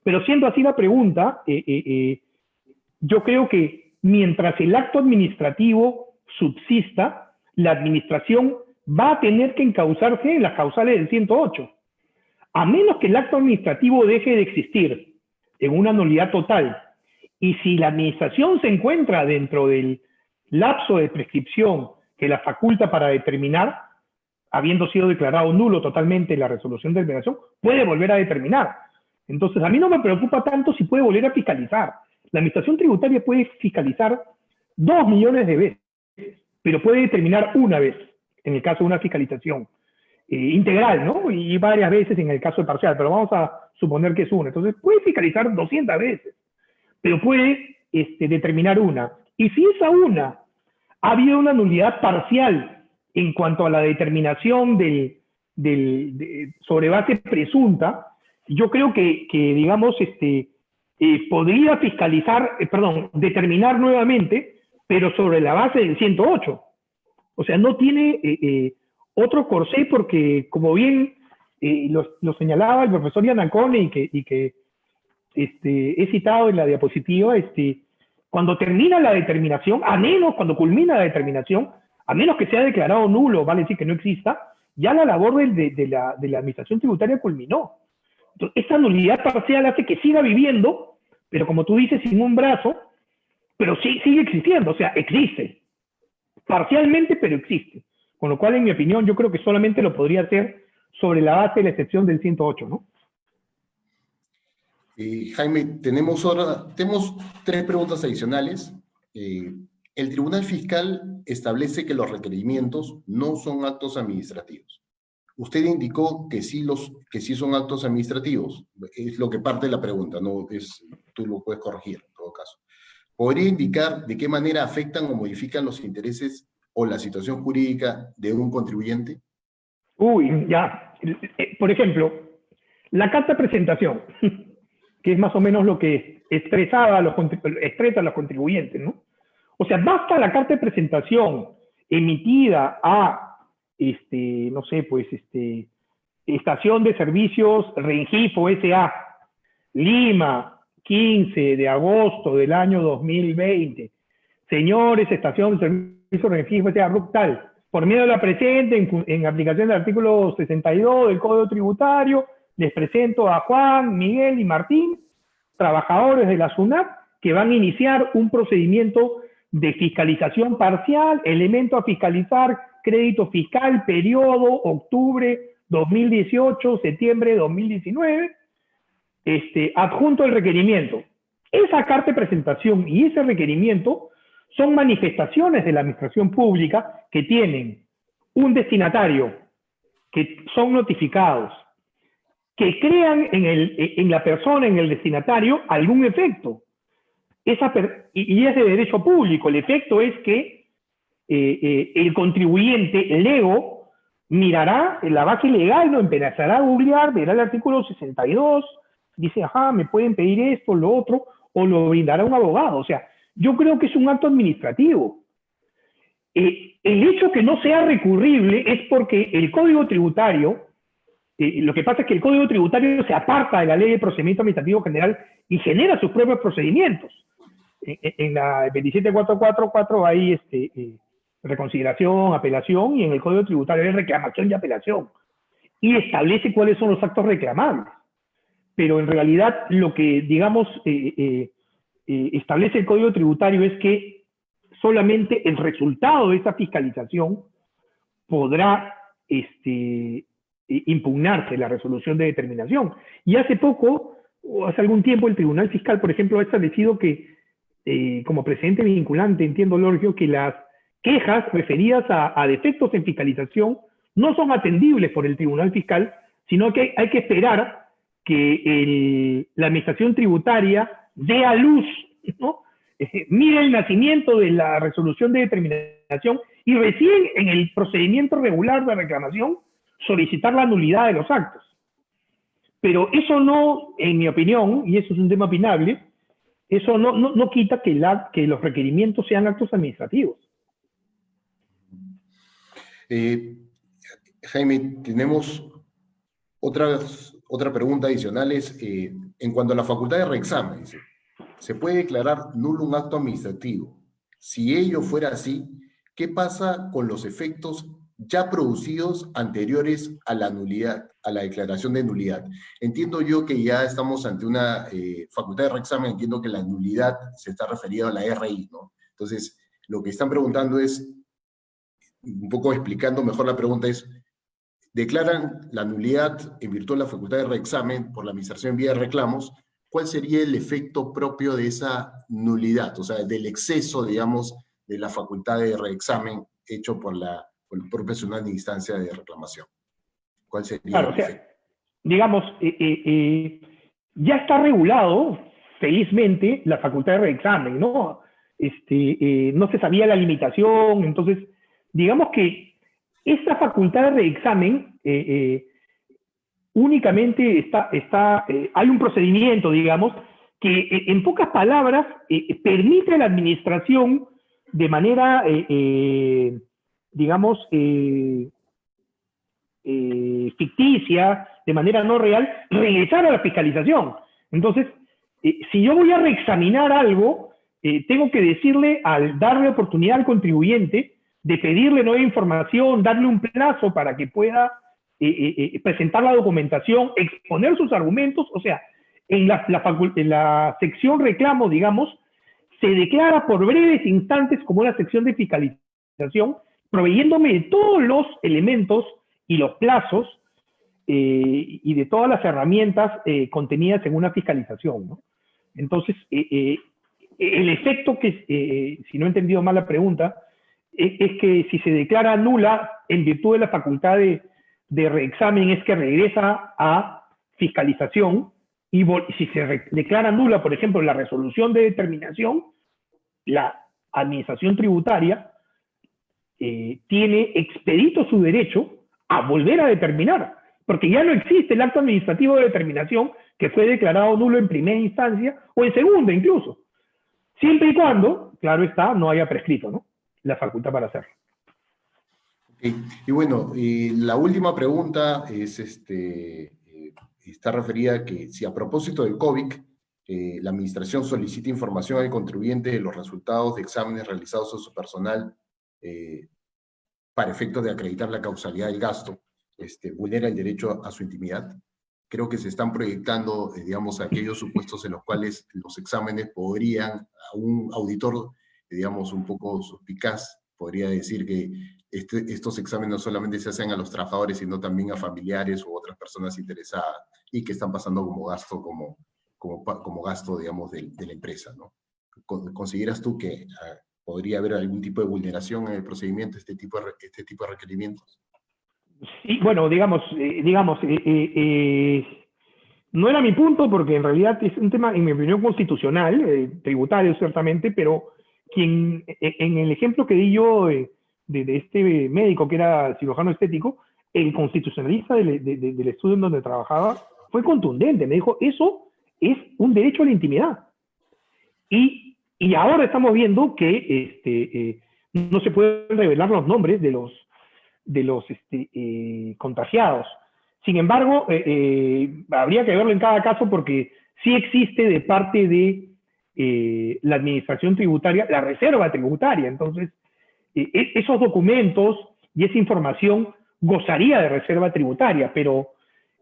Pero siendo así la pregunta, yo creo que mientras el acto administrativo subsista, la administración va a tener que encauzarse en las causales del 108. A menos que el acto administrativo deje de existir en una nulidad total, y si la administración se encuentra dentro del lapso de prescripción que la faculta para determinar, habiendo sido declarado nulo totalmente la resolución de determinación, puede volver a determinar. Entonces, a mí no me preocupa tanto si puede volver a fiscalizar. La administración tributaria puede fiscalizar 2 millones de veces, pero puede determinar una vez, en el caso de una fiscalización integral, ¿no? Y varias veces en el caso de parcial, pero vamos a suponer que es una. Entonces, puede fiscalizar 200 veces, pero puede determinar una. Y si esa una ha habido una nulidad parcial en cuanto a la determinación sobre base presunta, yo creo que digamos, podría determinar nuevamente, pero sobre la base del 108. O sea, no tiene otro corsé porque, como bien lo señalaba el profesor Yanacone y que he citado en la diapositiva, cuando termina la determinación, cuando culmina la determinación, a menos que sea declarado nulo, vale decir que no exista, ya la labor de la administración tributaria culminó. Entonces, esta nulidad parcial hace que siga viviendo, pero como tú dices, sin un brazo, pero sí, sigue existiendo, o sea, existe. Parcialmente, pero existe. Con lo cual, en mi opinión, yo creo que solamente lo podría hacer sobre la base de la excepción del 108, ¿no? Jaime, tenemos 3 preguntas adicionales. El Tribunal Fiscal establece que los requerimientos no son actos administrativos. Usted indicó que sí son actos administrativos. Es lo que parte de la pregunta, ¿no? Tú lo puedes corregir en todo caso. ¿Podría indicar de qué manera afectan o modifican los intereses o la situación jurídica de un contribuyente? Uy, ya. Por ejemplo, la carta de presentación, que es más o menos lo que expresa a los contribuyentes, ¿no? O sea, basta la carta de presentación emitida a, no sé, pues, Estación de Servicios Rengifo S.A., Lima, 15 de agosto del año 2020. Señores, Estación de Servicios Rengifo S.A., tal, por medio de la presente, en aplicación del artículo 62 del Código Tributario, les presento a Juan, Miguel y Martín, trabajadores de la SUNAT, que van a iniciar un procedimiento de fiscalización parcial, elemento a fiscalizar, crédito fiscal, periodo, octubre 2018, septiembre 2019, adjunto el requerimiento. Esa carta de presentación y ese requerimiento son manifestaciones de la administración pública que tienen un destinatario, que son notificados, que crean en la persona, en el destinatario, algún efecto. Y es de derecho público. El efecto es que el contribuyente, el ego, mirará en la base legal, lo empezará a googlear, verá el artículo 62, dice, ajá, me pueden pedir esto, lo otro, o lo brindará un abogado. O sea, yo creo que es un acto administrativo. El hecho que no sea recurrible es porque el Código Tributario, lo que pasa es que el Código Tributario se aparta de la Ley de Procedimiento Administrativo General y genera sus propios procedimientos. En la 27444 hay reconsideración, apelación, y en el Código Tributario hay reclamación y apelación. Y establece cuáles son los actos reclamables. Pero en realidad lo que, digamos, establece el Código Tributario es que solamente el resultado de esa fiscalización podrá impugnarse la resolución de determinación. Y hace poco, o hace algún tiempo, el Tribunal Fiscal, por ejemplo, ha establecido que, como precedente vinculante, entiendo, Lorgio, que las quejas referidas a defectos en fiscalización no son atendibles por el Tribunal Fiscal, sino que hay que esperar que la administración tributaria dé a luz, ¿no? Mire el nacimiento de la resolución de determinación y recién en el procedimiento regular de reclamación solicitar la nulidad de los actos. Pero eso no, en mi opinión, y eso es un tema opinable, eso no quita que los requerimientos sean actos administrativos. Jaime, tenemos otra pregunta adicional. En cuanto a la facultad de reexamen, se puede declarar nulo un acto administrativo. Si ello fuera así, ¿qué pasa con los efectos ya producidos anteriores a la nulidad, a la declaración de nulidad? Entiendo yo que ya estamos ante una facultad de reexamen, entiendo que la nulidad se está refiriendo a la RI, ¿no? Entonces, lo que están preguntando es, un poco explicando mejor la pregunta es, declaran la nulidad en virtud de la facultad de reexamen por la administración en vía de reclamos, ¿cuál sería el efecto propio de esa nulidad? O sea, del exceso, digamos, de la facultad de reexamen hecho por la profesional de instancia de reclamación. ¿Cuál sería? Claro, o sea, digamos, ya está regulado, felizmente, la facultad de reexamen, ¿no? No se sabía la limitación, entonces, digamos que esta facultad de reexamen únicamente hay un procedimiento, digamos, que en pocas palabras permite a la administración de manera, digamos, ficticia, de manera no real, regresar a la fiscalización. Entonces, si yo voy a reexaminar algo, tengo que decirle, al darle oportunidad al contribuyente, de pedirle nueva información, darle un plazo para que pueda presentar la documentación, exponer sus argumentos. O sea, en la sección reclamo, digamos, se declara por breves instantes como una sección de fiscalización proveyéndome de todos los elementos y los plazos y de todas las herramientas contenidas en una fiscalización, ¿no? Entonces, el efecto que, si no he entendido mal la pregunta, es que si se declara nula en virtud de la facultad de reexamen, es que regresa a fiscalización, y si se declara nula, por ejemplo, la resolución de determinación, la administración tributaria tiene expedito su derecho a volver a determinar, porque ya no existe el acto administrativo de determinación que fue declarado nulo en primera instancia o en segunda incluso, siempre y cuando, claro está, no haya prescrito, ¿no?, la facultad para hacerlo. Okay. Y bueno, la última pregunta es, está referida a que si a propósito del COVID, la administración solicita información al contribuyente de los resultados de exámenes realizados a su personal para efectos de acreditar la causalidad del gasto, vulnera el derecho a su intimidad. Creo que se están proyectando, digamos, aquellos supuestos en los cuales los exámenes podrían, a un auditor, digamos, un poco suspicaz, podría decir que estos exámenes no solamente se hacen a los trabajadores, sino también a familiares u otras personas interesadas, y que están pasando como gasto, como gasto, digamos, de la empresa, ¿no? ¿Consideras tú que podría haber algún tipo de vulneración en el procedimiento, este tipo de requerimientos? Sí, bueno, no era mi punto porque en realidad es un tema, en mi opinión, constitucional, tributario ciertamente, pero en el ejemplo que di yo de este médico que era cirujano estético, el constitucionalista del estudio en donde trabajaba fue contundente, me dijo, eso es un derecho a la intimidad. Y ahora estamos viendo que no se pueden revelar los nombres de los contagiados. Sin embargo, habría que verlo en cada caso porque sí existe de parte de la administración tributaria la reserva tributaria. Entonces, esos documentos y esa información gozaría de reserva tributaria, pero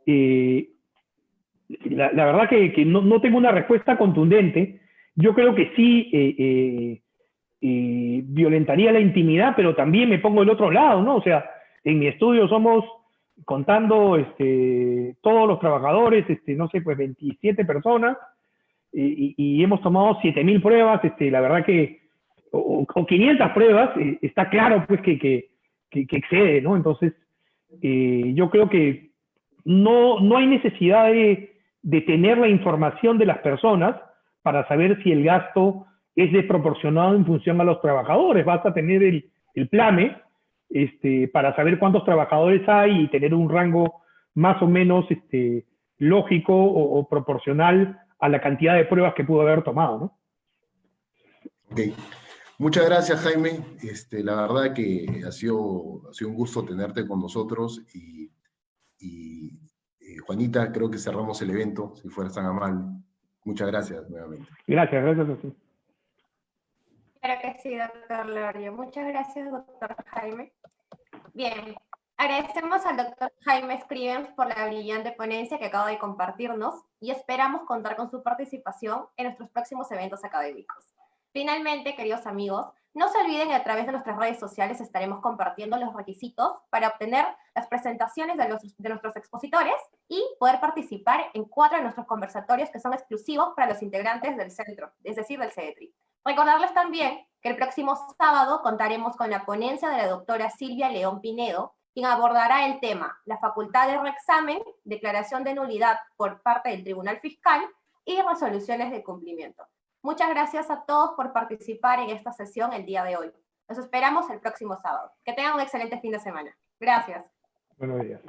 la verdad que no tengo una respuesta contundente. Yo creo que sí violentaría la intimidad, pero también me pongo del otro lado, ¿no? O sea, en mi estudio somos, contando todos los trabajadores, no sé, pues 27 personas, y hemos tomado 7.000 pruebas, la verdad que, o 500 pruebas, está claro pues que excede, ¿no? Entonces, yo creo que no hay necesidad de tener la información de las personas para saber si el gasto es desproporcionado en función a los trabajadores. Basta tener el PLAME para saber cuántos trabajadores hay y tener un rango más o menos lógico o proporcional a la cantidad de pruebas que pudo haber tomado, ¿no? Ok. Muchas gracias, Jaime. La verdad que ha sido un gusto tenerte con nosotros y Juanita, creo que cerramos el evento, si fueras tan amable. Muchas gracias nuevamente. Gracias a ti. Claro que sí, doctor Lorio. Muchas gracias, doctor Jaime. Bien, agradecemos al doctor Jaime Scrivens por la brillante ponencia que acaba de compartirnos y esperamos contar con su participación en nuestros próximos eventos académicos. Finalmente, queridos amigos, no se olviden que a través de nuestras redes sociales estaremos compartiendo los requisitos para obtener las presentaciones de nuestros expositores y poder participar en 4 de nuestros conversatorios que son exclusivos para los integrantes del centro, es decir, del CEDETRI. Recordarles también que el próximo sábado contaremos con la ponencia de la doctora Silvia León Pinedo, quien abordará el tema, la facultad de reexamen, declaración de nulidad por parte del Tribunal Fiscal y resoluciones de cumplimiento. Muchas gracias a todos por participar en esta sesión el día de hoy. Los esperamos el próximo sábado. Que tengan un excelente fin de semana. Gracias. Buenos días.